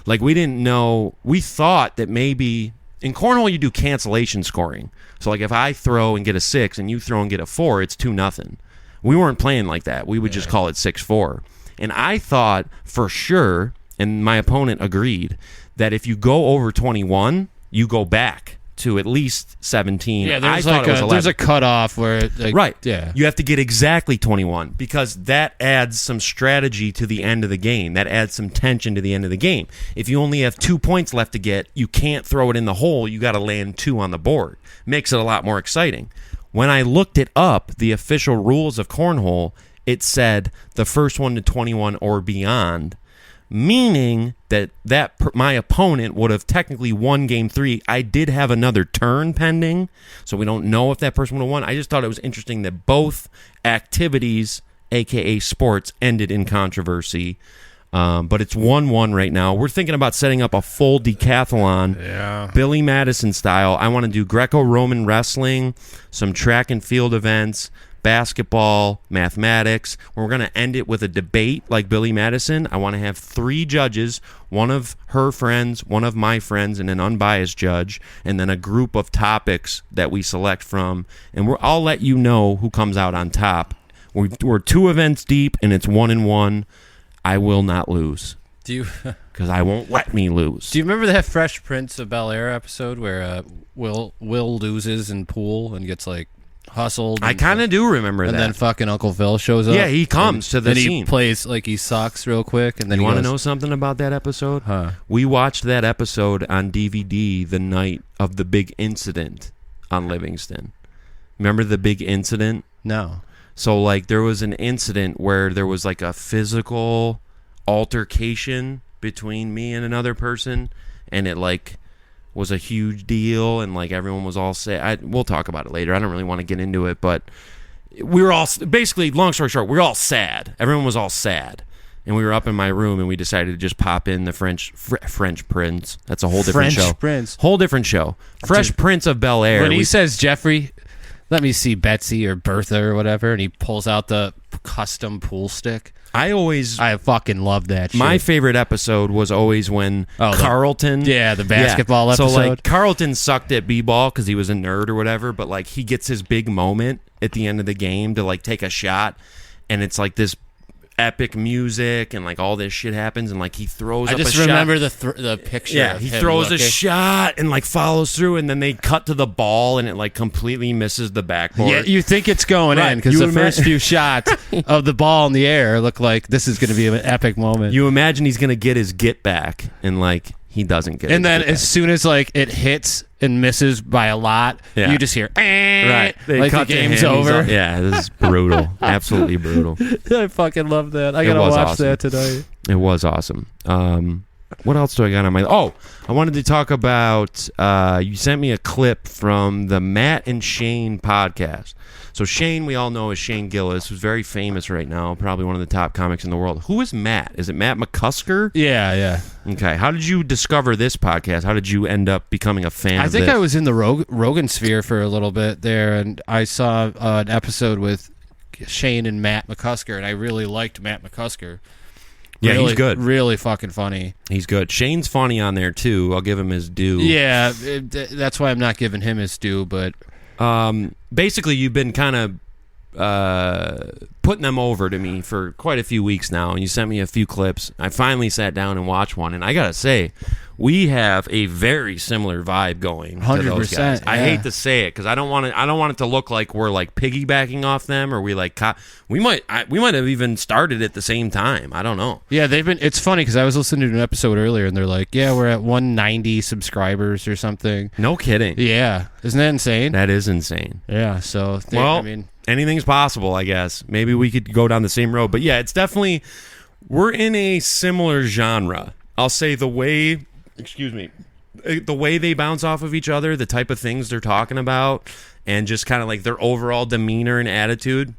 Like we didn't know. We thought that maybe in cornhole you do cancellation scoring. So like if I throw and get a 6 and you throw and get a 4, it's 2-0. We weren't playing like that. We would just call it 6-4. And I thought for sure, and my opponent agreed, that if you go over 21, you go back to at least 17. Yeah, there's a cutoff where right. Yeah, you have to get exactly 21 because that adds some strategy to the end of the game. That adds some tension to the end of the game. If you only have 2 points left to get, you can't throw it in the hole. You got to land 2 on the board. Makes it a lot more exciting. When I looked it up, the official rules of cornhole, it said the first one to 21 or beyond, meaning that my opponent would have technically won game 3. I did have another turn pending, so we don't know if that person would have won. I just thought it was interesting that both activities, aka sports, ended in controversy. But it's 1-1 right now. We're thinking about setting up a full decathlon, Billy Madison style. I want to do Greco-Roman wrestling, some track and field events, basketball, mathematics. We're going to end it with a debate like Billy Madison. I want to have 3 judges, one of her friends, one of my friends, and an unbiased judge, and then a group of topics that we select from. And I'll let you know who comes out on top. We're 2 events deep, and it's 1-1. I will not lose. Do you? Because I won't let me lose. Do you remember that Fresh Prince of Bel-Air episode where Will loses in pool and gets like hustled? I kind of do remember that. And then fucking Uncle Phil shows up. Yeah, he comes to the scene. And he plays like he sucks real quick. And then you want to know something about that episode? Huh. We watched that episode on DVD the night of the big incident on Livingston. Remember the big incident? No. So, like, there was an incident where there was, like, a physical altercation between me and another person, and it, like, was a huge deal, and, like, everyone was all sad. We'll talk about it later. I don't really want to get into it, but we were all, basically, long story short, we were all sad. Everyone was all sad. And we were up in my room, and we decided to just pop in the French Prince. That's a whole different show. French Prince. Whole different show. Fresh Prince of Bel-Air. When he says, Jeffrey, let me see Betsy or Bertha or whatever, and he pulls out the custom pool stick. I fucking love that shit. My favorite episode was always when Carlton... the basketball episode. So, like, Carlton sucked at b-ball because he was a nerd or whatever, but, like, he gets his big moment at the end of the game to, like, take a shot, and it's, like, this epic music, and, like, all this shit happens, and, like, he throws up a shot. I just remember the picture. Yeah, he throws a shot and, like, follows through, and then they cut to the ball, and it, like, completely misses the backboard. Yeah, you think it's going in because the first few shots of the ball in the air look like this is going to be an epic moment. You imagine he's going to get his get back, and, like, he doesn't get it. And then as soon as, like, it hits and misses by a lot, you just hear, right. Like the game's over. Yeah, this is brutal. Absolutely brutal. I fucking love that. I got to watch that tonight. It was awesome. What else do I got on my... Oh, I wanted to talk about... you sent me a clip from the Matt and Shane podcast. So Shane, we all know, is Shane Gillis, who's very famous right now, probably one of the top comics in the world. Who is Matt? Is it Matt McCusker? Yeah. Okay. How did you discover this podcast? How did you end up becoming a fan of this? I think I was in the Rogan sphere for a little bit there, and I saw an episode with Shane and Matt McCusker, and I really liked Matt McCusker. Yeah, he's good. Really fucking funny. He's good. Shane's funny on there, too. I'll give him his due. Yeah, that's why I'm not giving him his due, but... Basically, you've been kind of putting them over to me for quite a few weeks now, and you sent me a few clips. I finally sat down and watched one, and I gotta say, we have a very similar vibe going. 100%. Yeah. I hate to say it because I don't want it to look like we're like piggybacking off them, or we like we might have even started at the same time. I don't know. Yeah, they've been. It's funny because I was listening to an episode earlier, and they're like, "Yeah, we're at 190 subscribers or something." No kidding. Yeah, isn't that insane? That is insane. Yeah. So I mean, anything's possible, I guess. Maybe we could go down the same road, but yeah, it's definitely we're in a similar genre. I'll say the way they bounce off of each other, the type of things they're talking about, and just kind of like their overall demeanor and attitude.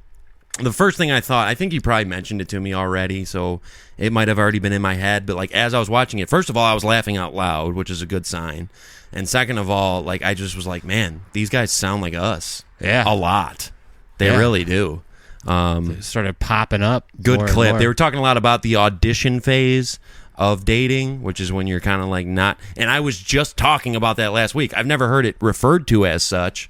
The first thing I thought, I think you probably mentioned it to me already, so it might have already been in my head, but like as I was watching it, first of all, I was laughing out loud, which is a good sign. And second of all, like I just was like, man, these guys sound like us. Yeah. A lot. They really do. They started popping up. Good clip. They were talking a lot about the audition phase of dating, which is when you're kind of like not, and I was just talking about that last week. I've never heard it referred to as such,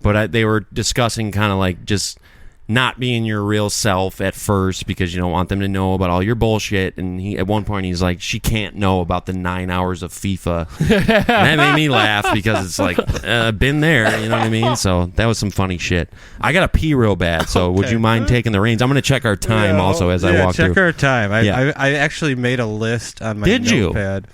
but they were discussing kind of like just not being your real self at first because you don't want them to know about all your bullshit. And at one point he's like, she can't know about the 9 hours of FIFA. And that made me laugh because it's like, been there, you know what I mean? So that was some funny shit. I got to pee real bad, so would you mind taking the reins? I'm going to check our time also as I walk through. Check our time. I actually made a list on my notepad. Did you?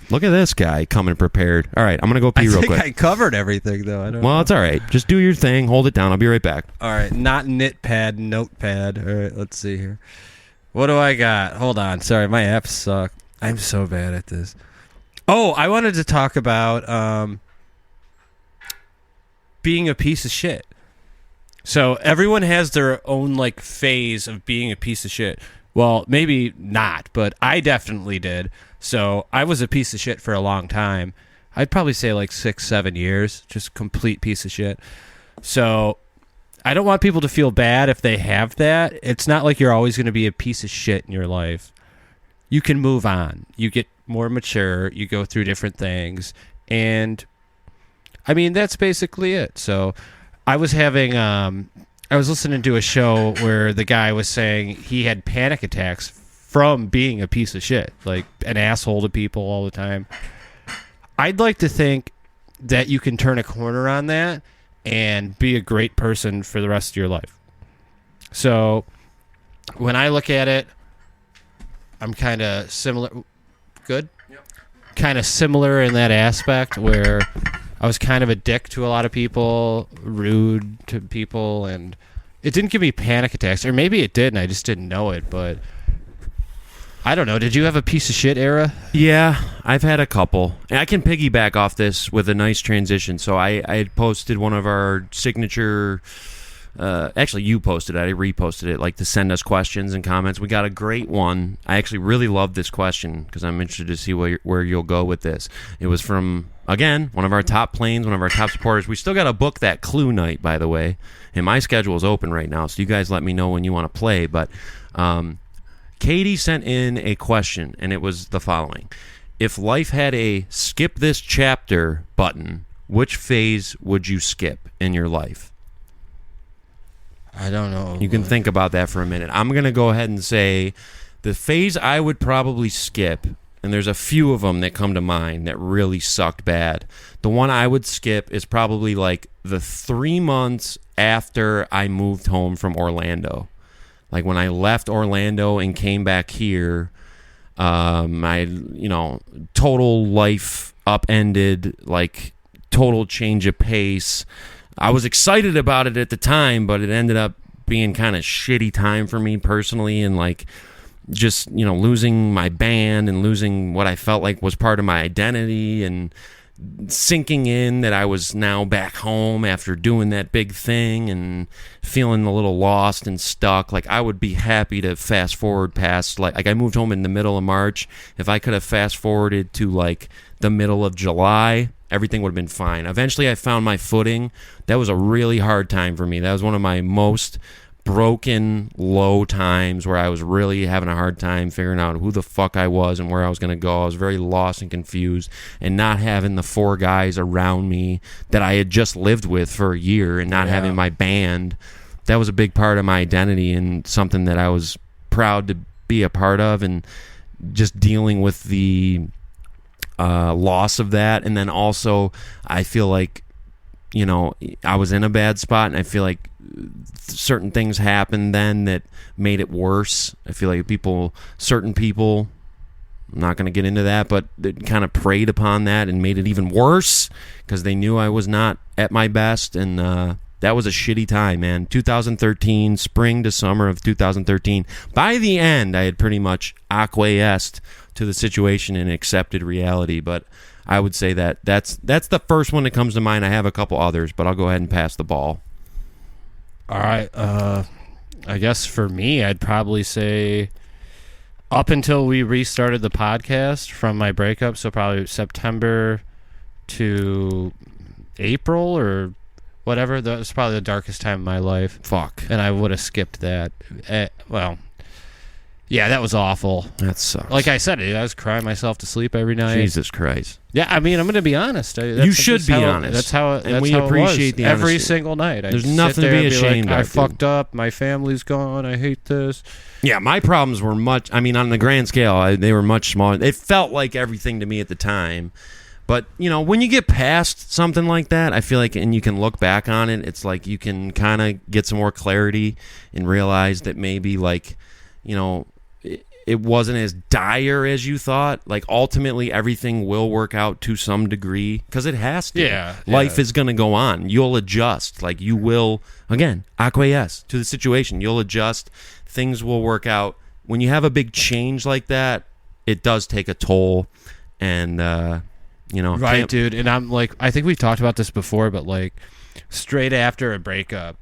Look at this guy coming prepared. All right, I'm going to go pee real quick. I covered everything, though. Well, it's all right. Just do your thing. Hold it down. I'll be right back. All right, not notepad. All right, let's see here. What do I got? Hold on. Sorry, my apps suck. I'm so bad at this. Oh, I wanted to talk about being a piece of shit. So everyone has their own like phase of being a piece of shit. Well, maybe not, but I definitely did. So I was a piece of shit for a long time. I'd probably say like 6-7 years, just complete piece of shit. So I don't want people to feel bad if they have that. It's not like you're always going to be a piece of shit in your life. You can move on. You get more mature. You go through different things. And I mean, that's basically it. So I was having, I was listening to a show where the guy was saying he had panic attacks from being a piece of shit, like an asshole to people all the time. I'd like to think that you can turn a corner on that and be a great person for the rest of your life. So when I look at it, I'm kind of similar. Good? Yep. Kind of similar in that aspect where I was kind of a dick to a lot of people, rude to people, and it didn't give me panic attacks. Or maybe it did and I just didn't know it, but I don't know. Did you have a piece of shit era? Yeah, I've had a couple. And I can piggyback off this with a nice transition. So I had posted one of our signature... actually, you posted it. I reposted it, like to send us questions and comments. We got a great one. I actually really love this question because I'm interested to see where you'll go with this. It was from, again, one of our top planes, one of our top supporters. We still got to book that Clue night, by the way. And my schedule is open right now, so you guys let me know when you want to play. But... Katie sent in a question, and it was the following. If life had a skip this chapter button, which phase would you skip in your life? I don't know. You can think about that for a minute. I'm going to go ahead and say the phase I would probably skip, and there's a few of them that come to mind that really sucked bad. The one I would skip is probably like the 3 months after I moved home from Orlando. Like when I left Orlando and came back here, total life upended, like total change of pace. I was excited about it at the time, but it ended up being kind of shitty time for me personally, and like just, losing my band and losing what I felt like was part of my identity, and sinking in that I was now back home after doing that big thing and feeling a little lost and stuck. Like I would be happy to fast forward past, like I moved home in the middle of March. If I could have fast forwarded to like the middle of July, everything would have been fine. Eventually I found my footing. That was a really hard time for me. That was one of my most broken, low times where I was really having a hard time figuring out who the fuck I was and where I was going to go. I was very lost and confused, and not having the 4 guys around me that I had just lived with for a year and not having my band, that was a big part of my identity and something that I was proud to be a part of, and just dealing with the loss of that. And then also I feel like, I was in a bad spot, and I feel like certain things happened then that made it worse. I feel like certain people, I'm not going to get into that, but they kind of preyed upon that and made it even worse because they knew I was not at my best, and that was a shitty time, man. 2013, spring to summer of 2013. By the end, I had pretty much acquiesced to the situation and accepted reality, but I would say that's the first one that comes to mind. I have a couple others, but I'll go ahead and pass the ball. All right. I guess for me, I'd probably say up until we restarted the podcast from my breakup, so probably September to April or whatever. That was probably the darkest time of my life. Fuck. And I would have skipped that. Yeah, that was awful. That sucks. Like I said, I was crying myself to sleep every night. Jesus Christ. Yeah, I mean, I'm going to be honest. You should be honest. That's how. And we appreciate the honesty. Every single night. There's nothing to be ashamed of. I fucked up. My family's gone. I hate this. Yeah, my problems were much. I mean, on the grand scale, they were much smaller. It felt like everything to me at the time. But, when you get past something like that, I feel like, and you can look back on it, it's like you can kind of get some more clarity and realize that maybe, like, it wasn't as dire as you thought. Like, ultimately, everything will work out to some degree because it has to. Yeah. Life is going to go on. You'll adjust. Like, you will, again, acquiesce to the situation. You'll adjust. Things will work out. When you have a big change like that, it does take a toll. And, Right, dude. And I'm like, I think we've talked about this before, but, like, straight after a breakup,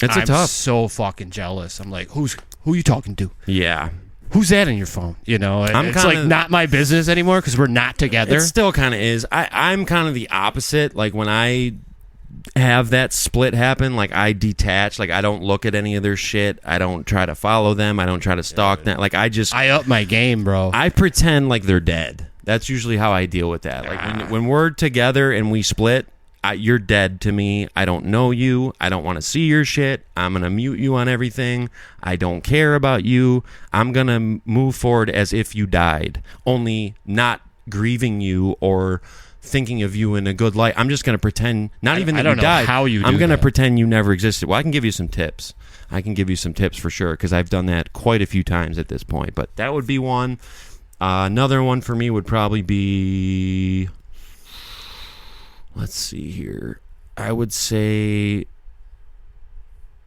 I'm so fucking jealous. I'm like, who's Who you talking to? Yeah. Who's that in your phone? You know, it's like not my business anymore because we're not together. It still kind of is. I'm kind of the opposite. Like when I have that split happen, like I detach. Like I don't look at any of their shit. I don't try to follow them. I don't try to stalk them. Like I up my game, bro. I pretend like they're dead. That's usually how I deal with that. Like when we're together and we split, you're dead to me. I don't know you. I don't want to see your shit. I'm going to mute you on everything. I don't care about you. I'm going to move forward as if you died, only not grieving you or thinking of you in a good light. I'm just going to pretend, not even that you died. I'm going to pretend you never existed. Well, I can give you some tips. I can give you some tips for sure because I've done that quite a few times at this point. But that would be one. Another one for me would probably be... Let's see here. I would say,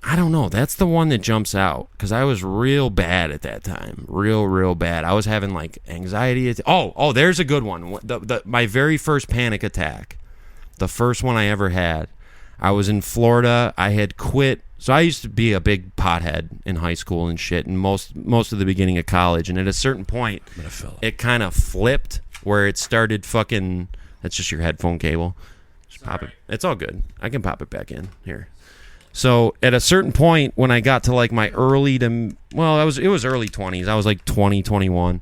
I don't know. That's the one that jumps out because I was real bad at that time. Real bad. I was having like anxiety. Oh, there's a good one. My very first panic attack, the first one I ever had. I was in Florida. I had quit. So I used to be a big pothead in high school and shit, and most of the beginning of college. And at a certain point, it kind of flipped where it started fucking. That's just your headphone cable. Pop it. It's all good. I can pop it back in here. So at a certain point when I got to like my it was early 20s. I was like 20, 21.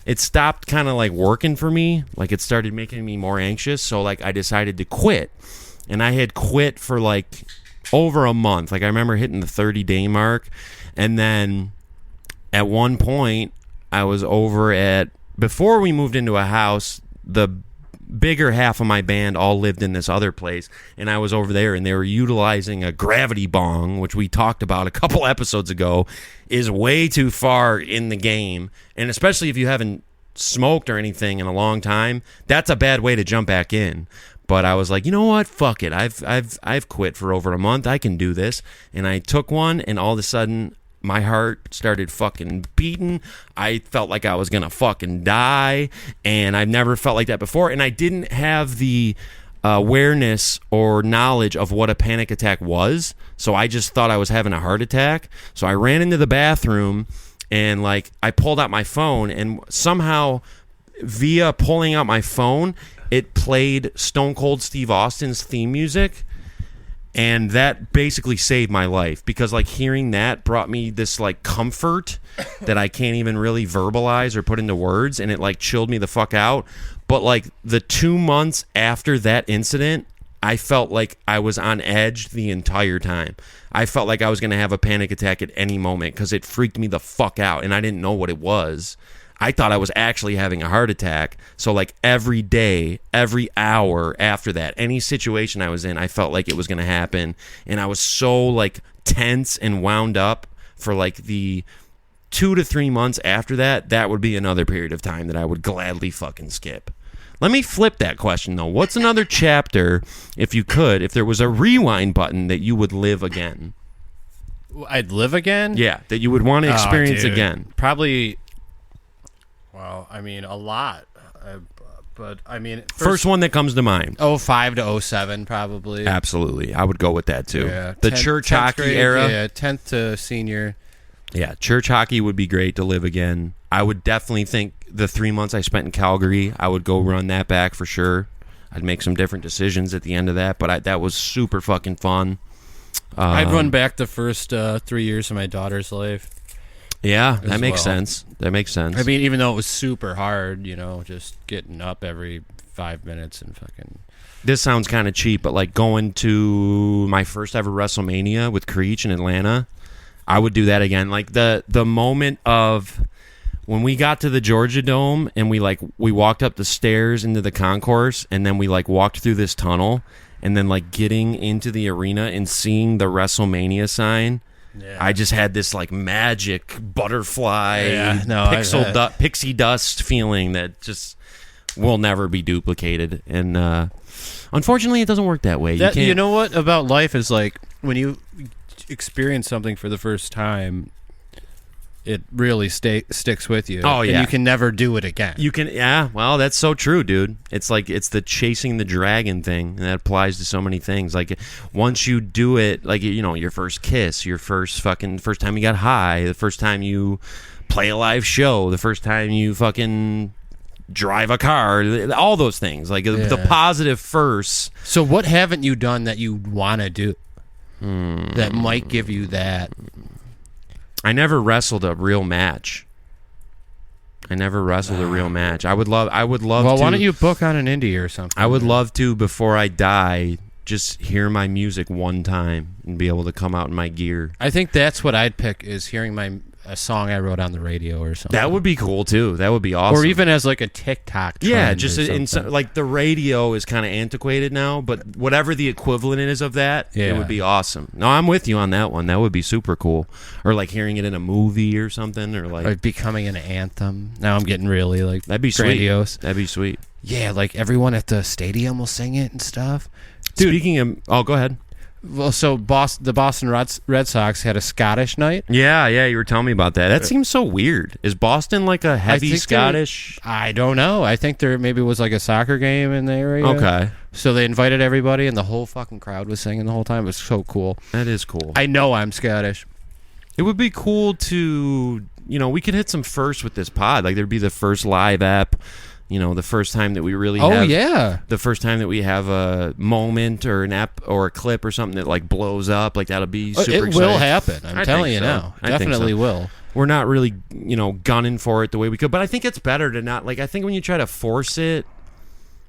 It stopped kind of like working for me. Like it started making me more anxious. So like I decided to quit. And I had quit for like over a month. Like I remember hitting the 30-day mark. And then at one point I was over at, before we moved into a house, the bigger half of my band all lived in this other place, and I was over there, and they were utilizing a gravity bong, which we talked about a couple episodes ago, is way too far in the game, and especially if you haven't smoked or anything in a long time, that's a bad way to jump back in. But I was like, you know what? Fuck it. I've quit for over a month. I can do this, and I took one, and all of a sudden, my heart started fucking beating. I felt like I was going to fucking die, and I've never felt like that before. And I didn't have the awareness or knowledge of what a panic attack was, so I just thought I was having a heart attack. So I ran into the bathroom, and like I pulled out my phone, and somehow via pulling out my phone, it played Stone Cold Steve Austin's theme music. And that basically saved my life because like hearing that brought me this like comfort that I can't even really verbalize or put into words, and it like chilled me the fuck out. But like the 2 months after that incident, I felt like I was on edge the entire time. I felt like I was going to have a panic attack at any moment because it freaked me the fuck out, and I didn't know what it was. I thought I was actually having a heart attack. So like every day, every hour after that, any situation I was in, I felt like it was going to happen. And I was so like tense and wound up for like the 2 to 3 months after that. That would be another period of time that I would gladly fucking skip. Let me flip that question though. What's another chapter, if you could, if there was a rewind button that you would live again? I'd live again? Yeah, that you would want to experience again. Probably... Well, I mean, a lot. But, I mean... First one that comes to mind. 05 to 07, probably. Absolutely. I would go with that, too. Yeah, the church hockey grade, era. Yeah, 10th to senior. Yeah, church hockey would be great to live again. I would definitely think the 3 months I spent in Calgary, I would go run that back for sure. I'd make some different decisions at the end of that, but that was super fucking fun. I'd run back the first 3 years of my daughter's life. Yeah, that makes sense. That makes sense. I mean, even though it was super hard, you know, just getting up every 5 minutes and fucking... This sounds kind of cheap, but like going to my first ever WrestleMania with Creech in Atlanta, I would do that again. Like the moment of when we got to the Georgia Dome and we walked up the stairs into the concourse, and then we like walked through this tunnel, and then like getting into the arena and seeing the WrestleMania sign. Yeah. I just had this like magic butterfly pixie dust feeling that just will never be duplicated, and unfortunately it doesn't work that way. You know what about life is like when you experience something for the first time, it really sticks with you. Oh, yeah. And you can never do it again. You can, yeah. Well, that's so true, dude. It's like it's the chasing the dragon thing, and that applies to so many things. Like once you do it, like your first kiss, your first time you got high, the first time you play a live show, the first time you fucking drive a car, all those things, like the positive first. So what haven't you done that you want to do that might give you that? I never wrestled a real match. I would love well, to. why don't you book on an indie or something? I would love to, before I die, just hear my music one time and be able to come out in my gear. I think that's what I'd pick, is hearing a song I wrote on the radio or something. That would be cool too. That would be awesome. Or even as like a TikTok trend. Yeah, just like the radio is kind of antiquated now, but whatever the equivalent is of that, it would be awesome. No, I'm with you on that one. That would be super cool. Or like hearing it in a movie or something, or like becoming an anthem. Now I'm getting really like that'd be grandiose. Sweet. That'd be sweet. Yeah, like everyone at the stadium will sing it and stuff. Dude, speaking of, go ahead. Well, so the Boston Red Sox had a Scottish night. Yeah, you were telling me about that. That seems so weird. Is Boston like a heavy Scottish? I don't know. I think there maybe was like a soccer game in the area. Okay. So they invited everybody, and the whole fucking crowd was singing the whole time. It was so cool. That is cool. I know I'm Scottish. It would be cool to, we could hit some first with this pod. Like there'd be the first live app. The first time that we really the first time that we have a moment or an app or a clip or something that like blows up, like that'll be super exciting. It will happen. I'm telling you now. Definitely will. We're not really, gunning for it the way we could, but I think it's better to not, like, I think when you try to force it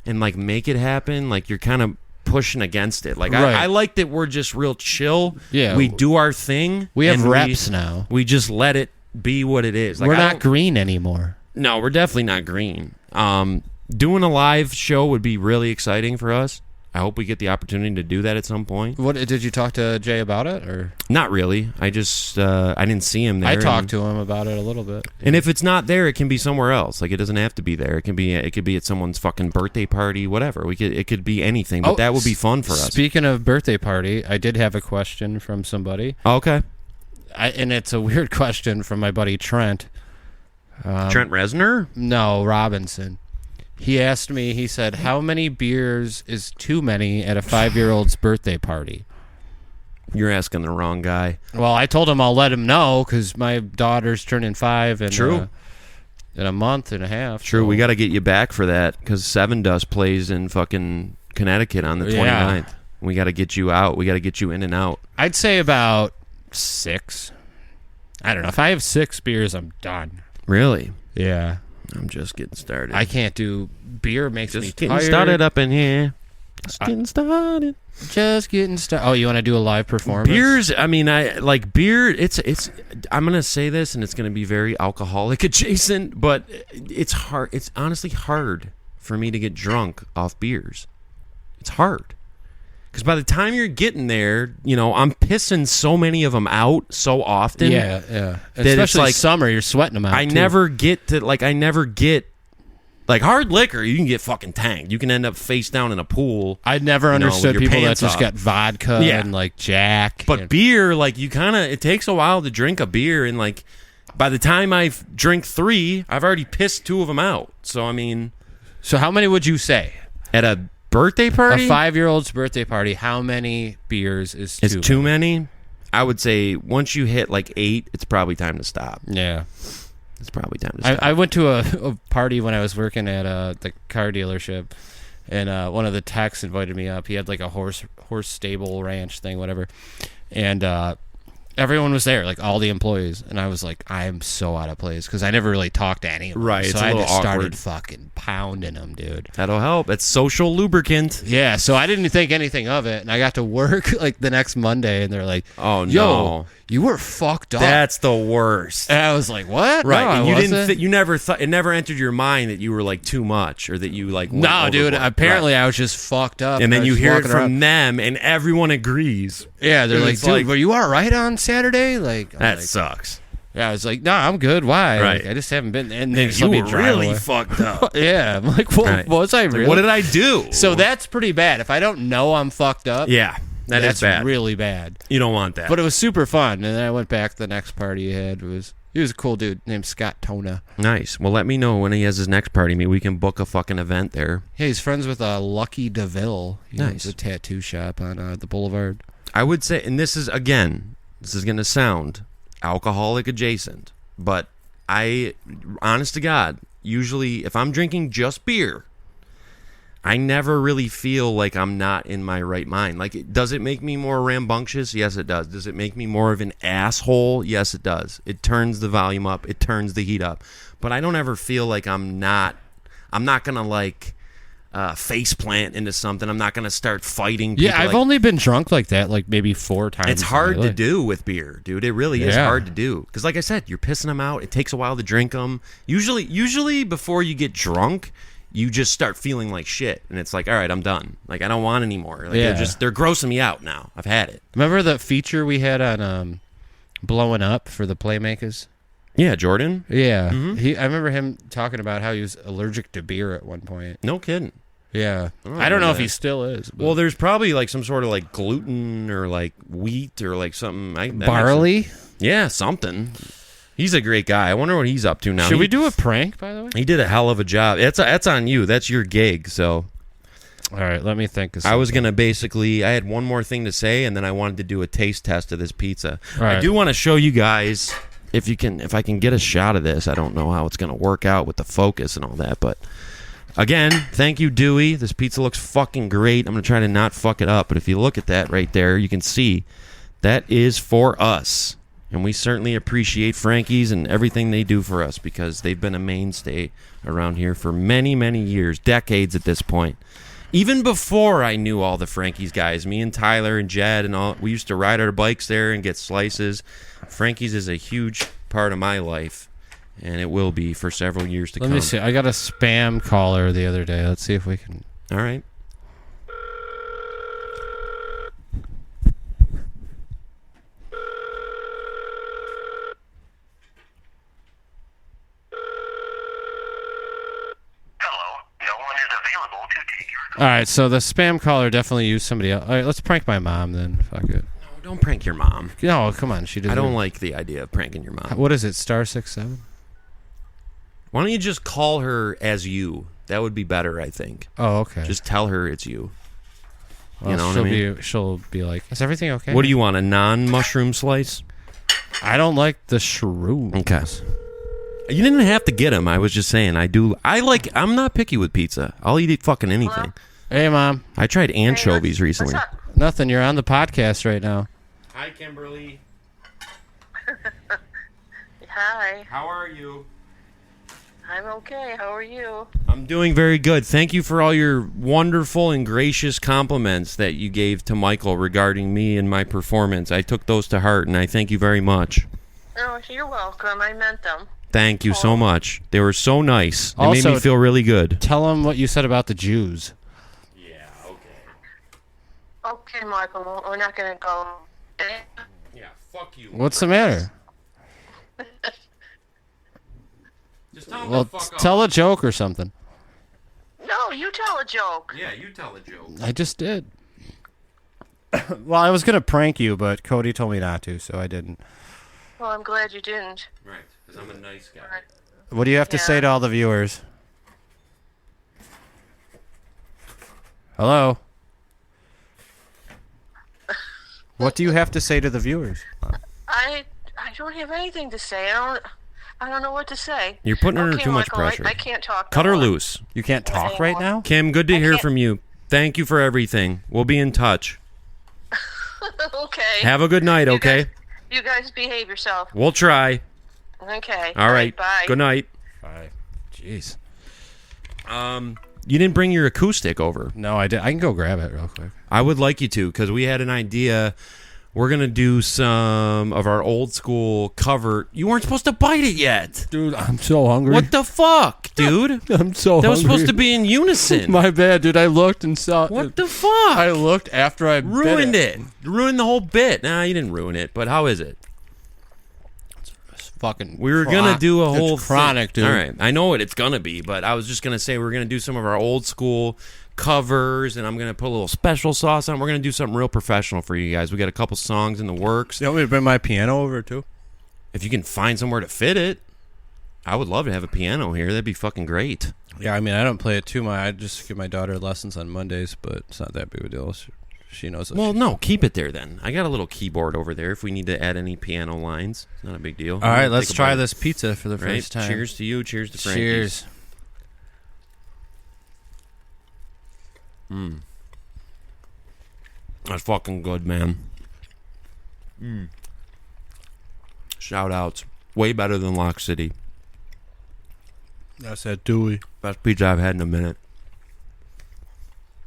and like make it happen, like you're kind of pushing against it. Like I like that we're just real chill. Yeah. We do our thing. We have reps now. We just let it be what it is. Like, we're not green anymore. No, we're definitely not green. Doing a live show would be really exciting for us. I hope we get the opportunity to do that at some point. What did you talk to Jay about it, or not really? I just I didn't see him there. I talked to him about it a little bit. And if it's not there, it can be somewhere else. Like it doesn't have to be there. It could be at someone's fucking birthday party, whatever. It could be anything, but that would be fun for us. Speaking of birthday party, I did have a question from somebody. Okay. And it's a weird question from my buddy Trent. Trent Reznor? No, Robinson. He asked me, he said, how many beers is too many at a 5-year-old's birthday party? You're asking the wrong guy. Well, I told him I'll let him know because my daughter's turning 5 in a month and a half. True, so. We got to get you back for that because Seven Dust plays in fucking Connecticut on the 29th. We got to get you out. We got to get you in and out. I'd say about 6. I don't know. If I have 6 beers, I'm done. Really? Yeah. I'm just getting started. I can't do beer. Makes me tired. Just getting started up in here. Just getting started. Oh, you want to do a live performance? Beers. I mean, I like beer. It's. I'm gonna say this, and it's gonna be very alcoholic adjacent, but it's hard. It's honestly hard for me to get drunk off beers. It's hard. Because by the time you're getting there, I'm pissing so many of them out so often. Yeah. Especially like summer, you're sweating them out. I never get hard liquor. You can get fucking tanked. You can end up face down in a pool. I never understood people that just got vodka and like Jack. But beer, like it takes a while to drink a beer, and like by the time I drink 3, I've already pissed 2 of them out. So I mean, so how many would you say at a birthday party? A 5-year-old's birthday party, how many beers is too many? It's too many? I would say once you hit like 8, it's probably time to stop. Yeah. It's probably time to stop. I went to a party when I was working at the car dealership, and one of the techs invited me up. He had like a horse stable ranch thing, whatever. And everyone was there, like all the employees, and I was like, I am so out of place because I never really talked to anyone. Right, so it's I a little just started awkward. fucking pounding them, dude. That'll help. It's social lubricant. Yeah, so I didn't think anything of it, and I got to work like the next Monday, and they're like, "Oh no, yo, you were fucked up." That's the worst. And I was like, "What?" Right, no, and you wasn't. didn't. You never thought. It never entered your mind that you were like too much, or that you like. Went No, dude. overboard. Apparently, Right. I was just fucked up. And then you hear it from around. them, and everyone agrees. Yeah, they're like, It's "Dude, like- were you all right on Saturday?" Like That like, sucks. Yeah, I was like, "No, I'm good. Why? Right. Like, I just haven't been." And And you were really fucked up. Yeah, I'm like, what Right. was I really? What did I do? So that's pretty bad. If I don't know I'm fucked up, yeah, that's that's bad. really bad. You don't want that. But it was super fun. And then I went back. The next party you had was He was a cool dude named Scott Tona. Nice. Well, let me know when he has his next party. Maybe we can book a fucking event there. Yeah, he's friends with Lucky DeVille. He owns Nice. a tattoo shop on the Boulevard. I would say, and this is going to sound alcoholic adjacent, but honest to God, usually if I'm drinking just beer, I never really feel like I'm not in my right mind. Like, does it make me more rambunctious? Yes, it does. Does it make me more of an asshole? Yes, it does. It turns the volume up. It turns the heat up. But I don't ever feel like I'm not going to, like, face plant into something. I'm not going to start fighting people. Yeah, I've only been drunk like that, like, maybe 4 times. It's hard to do with beer, dude. It really is Yeah. hard to do. Because, like I said, you're pissing them out. It takes a while to drink them. Usually before you get drunk, you just start feeling like shit, and it's like, all right, I'm done. Like, I don't want any more. Like, Yeah. they're grossing me out now. I've had it. Remember the feature we had on Blowing Up for the Playmakers? Yeah, Jordan. Yeah. I remember him talking about how he was allergic to beer at one point. No kidding. Yeah. Oh, I don't know if that. he still is. But. Well, there's probably like some sort of like gluten or like wheat or like something. Barley? Yeah, something. He's a great guy. I wonder what he's up to now. Should we do a prank, by the way? He did a hell of a job. That's on you. That's your gig. So All right, let me think of I was something. going to I had one more thing to say, and then I wanted to do a taste test of this pizza. All right. I do want to show you guys if I can get a shot of this. I don't know how it's going to work out with the focus and all that, but again, thank you, Dewey. This pizza looks fucking great. I'm going to try to not fuck it up, but if you look at that right there, you can see that is for us. And we certainly appreciate Frankie's and everything they do for us because they've been a mainstay around here for many, many years, decades at this point. Even before I knew all the Frankie's guys, me and Tyler and Jed and all, we used to ride our bikes there and get slices. Frankie's is a huge part of my life, and it will be for several years to come. Let me see. I got a spam caller the other day. Let's see if we can. All right. All right, so the spam caller definitely used somebody else. All right, let's prank my mom then. Fuck it. No, don't prank your mom. No, come on. She doesn't. I don't like the idea of pranking your mom. What is it? *67? Why don't you just call her as you? That would be better, I think. Oh, okay. Just tell her it's you. Well, You know what I mean? She'll be like, "Is everything okay?" What do you want, a non-mushroom slice? I don't like the shrooms. Okay. You didn't have to get them. I was just saying. I'm not picky with pizza. I'll eat fucking anything. Hey, Mom. I tried anchovies recently. What's up? Nothing. You're on the podcast right now. Hi, Kimberly. Hi, How are you? I'm okay. How are you? I'm doing very good. Thank you for all your wonderful and gracious compliments that you gave to Michael regarding me and my performance. I took those to heart, and I thank you very much. Oh, you're welcome. I meant them. Thank you so much. They were so nice. They made Also- me feel really good. Tell them what you said about the Jews. Yeah, okay. Okay, Michael, we're not going to go. Yeah, fuck you. What's the matter? Just tell Well, tell a joke or something. No, you tell a joke. Yeah, you tell a joke. I just did. Well, I was going to prank you, but Cody told me not to, so I didn't. Well, I'm glad you didn't. Right, because I'm a nice guy. Right. What do you have to say Yeah. to all the viewers? Hello? What do you have to say to the viewers? I don't have anything to say. I don't know what to say. You're putting her under Okay, too much Michael, pressure. I can't talk. Cut no her more. loose. You can't talk right now? Kim, good to hear can't- from you. Thank you for everything. We'll be in touch. Okay. Have a good night, okay? You guys behave yourself. We'll try. Okay. All right. Bye. Good night. Bye. Jeez. You didn't bring your acoustic over. No, I did. I can go grab it real quick. I would like you to, because we had an idea. We're going to do some of our old school cover. You weren't supposed to bite it yet. Dude, I'm so hungry. What the fuck, dude? I'm so hungry. That was supposed to be in unison. My bad, dude. I looked and saw. What the fuck? I looked after I bit ruined it. You ruined the whole bit. Nah, you didn't ruin it, but how is it? It's fucking. We were going to do a it's whole chronic, thing. dude. All right. I know what it's going to be, but I was just going to say we're going to do some of our old school covers, and I'm going to put a little special sauce on. We're going to do something real professional for you guys. We got a couple songs in the works. You want me to bring my piano over too? if you can find somewhere to fit it, I would love to have a piano here. That'd be fucking great. Yeah, I mean, I don't play it too much. I just give my daughter lessons on Mondays, but it's not that big of a deal. She knows. Well, no, keep it there then. I got a little keyboard over there if we need to add any piano lines. It's not a big deal. All right, let's try this pizza for the first time. Cheers to you. Cheers to Frankie's. Cheers. That's fucking good, man. Shout outs. Way better than Lock City. That's that Dewey. Best pizza I've had in a minute.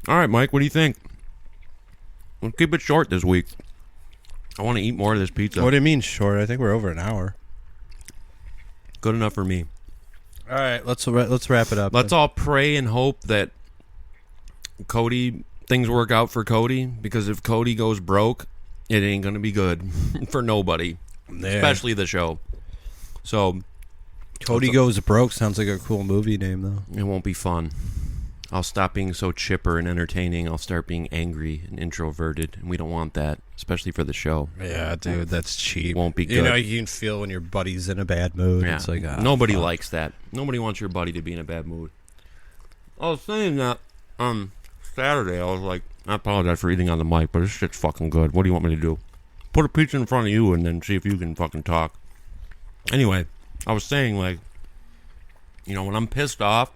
All right, Mike, what do you think? Let's keep it short this week. I want to eat more of this pizza. What do you mean short? I think we're over an hour. Good enough for me. All right, let's wrap it up. Let's all pray and hope that things work out for Cody, because if Cody goes broke, it ain't going to be good for nobody, especially the show. So, Cody Goes Broke sounds like a cool movie name, though. It won't be fun. I'll stop being so chipper and entertaining. I'll start being angry and introverted, and we don't want that, especially for the show. Yeah, dude, that's cheap. Won't be good. You know, you can feel when your buddy's in a bad mood. Yeah. It's like, nobody likes that. Nobody wants your buddy to be in a bad mood. I was saying that Saturday, I was like, I apologize for eating on the mic, but this shit's fucking good. What do you want me to do? Put a pizza in front of you and then see if you can fucking talk. Anyway, I was saying, like, you know, when I'm pissed off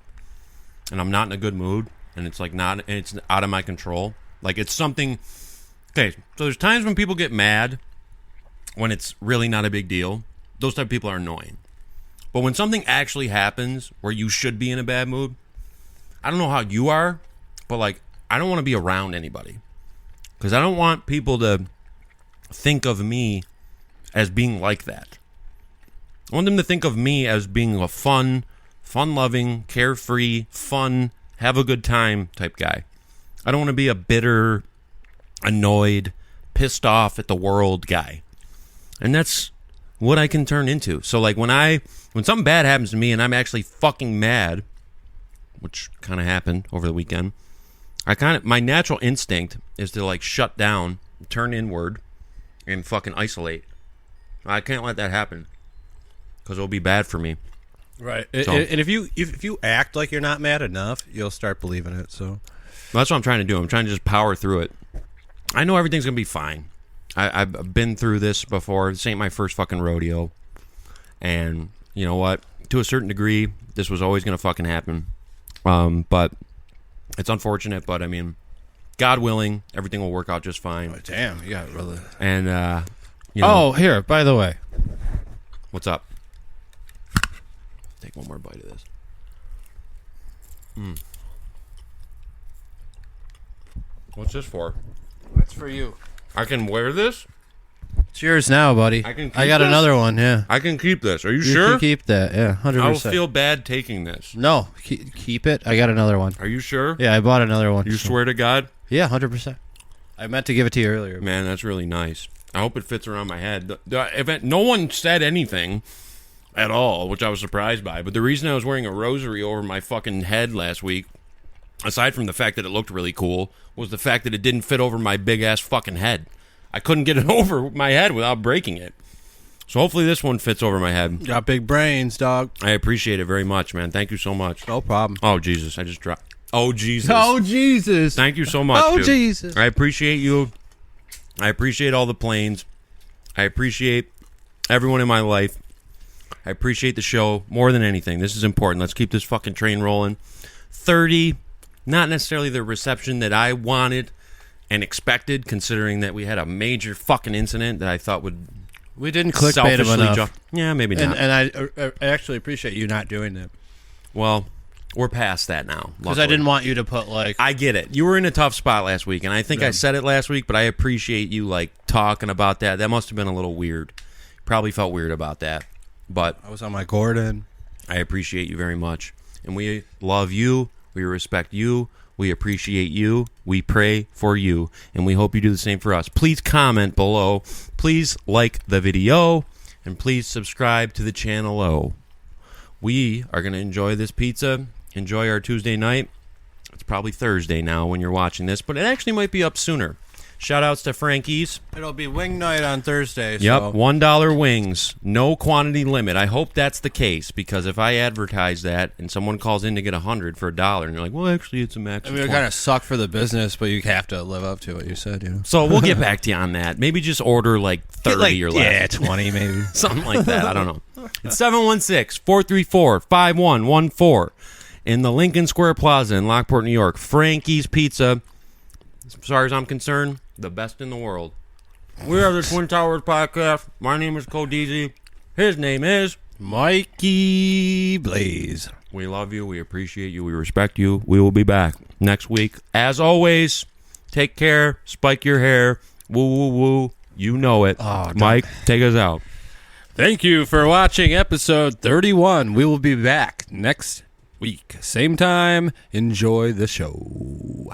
and I'm not in a good mood and it's like it's out of my control, like it's something. Okay, so there's times when people get mad when it's really not a big deal. Those type of people are annoying. But when something actually happens where you should be in a bad mood, I don't know how you are, but like, I don't want to be around anybody because I don't want people to think of me as being like that. I want them to think of me as being a fun-loving, carefree, fun, have a good time type guy. I don't want to be a bitter, annoyed, pissed off at the world guy. And that's what I can turn into. So like when something bad happens to me and I'm actually fucking mad, which kind of happened over the weekend, my natural instinct is to like shut down, turn inward, and fucking isolate. I can't let that happen because it'll be bad for me. Right. So, and if you act like you're not mad enough, you'll start believing it. So that's what I'm trying to do. I'm trying to just power through it. I know everything's gonna be fine. I've been through this before. This ain't my first fucking rodeo. And you know what? To a certain degree, this was always gonna fucking happen. But it's unfortunate. But I mean, God willing, everything will work out just fine. oh, damn, you got really. And you know, Oh, here. By the way, what's up? Take one more bite of this. What's this for? that's for you. I can wear this? It's yours now, buddy. I can keep I got this? another one. Yeah. I can keep this. Are you You sure? can keep that. Yeah, 100%. I will feel bad taking this. No, keep it. I got another one. Are you sure? Yeah, I bought another one. You swear to God? Yeah, 100%. I meant to give it to you earlier. Man, that's really nice. I hope it fits around my head. No one said anything at all, which I was surprised by. But the reason I was wearing a rosary over my fucking head last week, aside from the fact that it looked really cool, was the fact that it didn't fit over my big-ass fucking head. I couldn't get it over my head without breaking it. So hopefully this one fits over my head. Got big brains, dog. I appreciate it very much, man. Thank you so much. No problem. Oh, Jesus. I just dropped. Oh, Jesus. Oh, Jesus. Thank you so much, Oh, dude. Jesus. I appreciate you. I appreciate all the planes. I appreciate everyone in my life. I appreciate the show more than anything. This is important. Let's keep this fucking train rolling. 30, not necessarily the reception that I wanted and expected, considering that we had a major fucking incident that I thought would We didn't clickbait him enough. Yeah, maybe not. And I actually appreciate you not doing that. Well, we're past that now. Because I didn't want you to put, like... I get it. You were in a tough spot last week, and I think I said it last week, but I appreciate you, like, talking about that. That must have been a little weird. Probably felt weird about that. But I was on my Gordon. I appreciate you very much. And we love you. We respect you. We appreciate you. We pray for you. And we hope you do the same for us. Please comment below. Please like the video. And please subscribe to the channel. We are going to enjoy this pizza. Enjoy our Tuesday night. It's probably Thursday now when you're watching this. But it actually might be up sooner. Shout outs to Frankie's. It'll be wing night on Thursday. Yep, So. $1 wings, no quantity limit. I hope that's the case, because if I advertise that and someone calls in to get 100 for $1, and you're like, well, actually, it's a max. I of mean, it 20. kind of suck for the business, but you have to live up to what you said. You know. So we'll get back to you on that. Maybe just order like 30 or less. Yeah, 20 maybe. Something like that. I don't know. It's 716-434-5114 in the Lincoln Square Plaza in Lockport, New York. Frankie's Pizza. As far as I'm concerned, the best in the world. We are the Twin Towers Podcast. My name is Codizi. His name is Mikey Blaze. We love you. We appreciate you. We respect you. We will be back next week. As always, take care. Spike your hair. Woo, woo, woo. You know it. Oh, Mike, take us out. Thank you for watching episode 31. We will be back next week. Same time. Enjoy the show.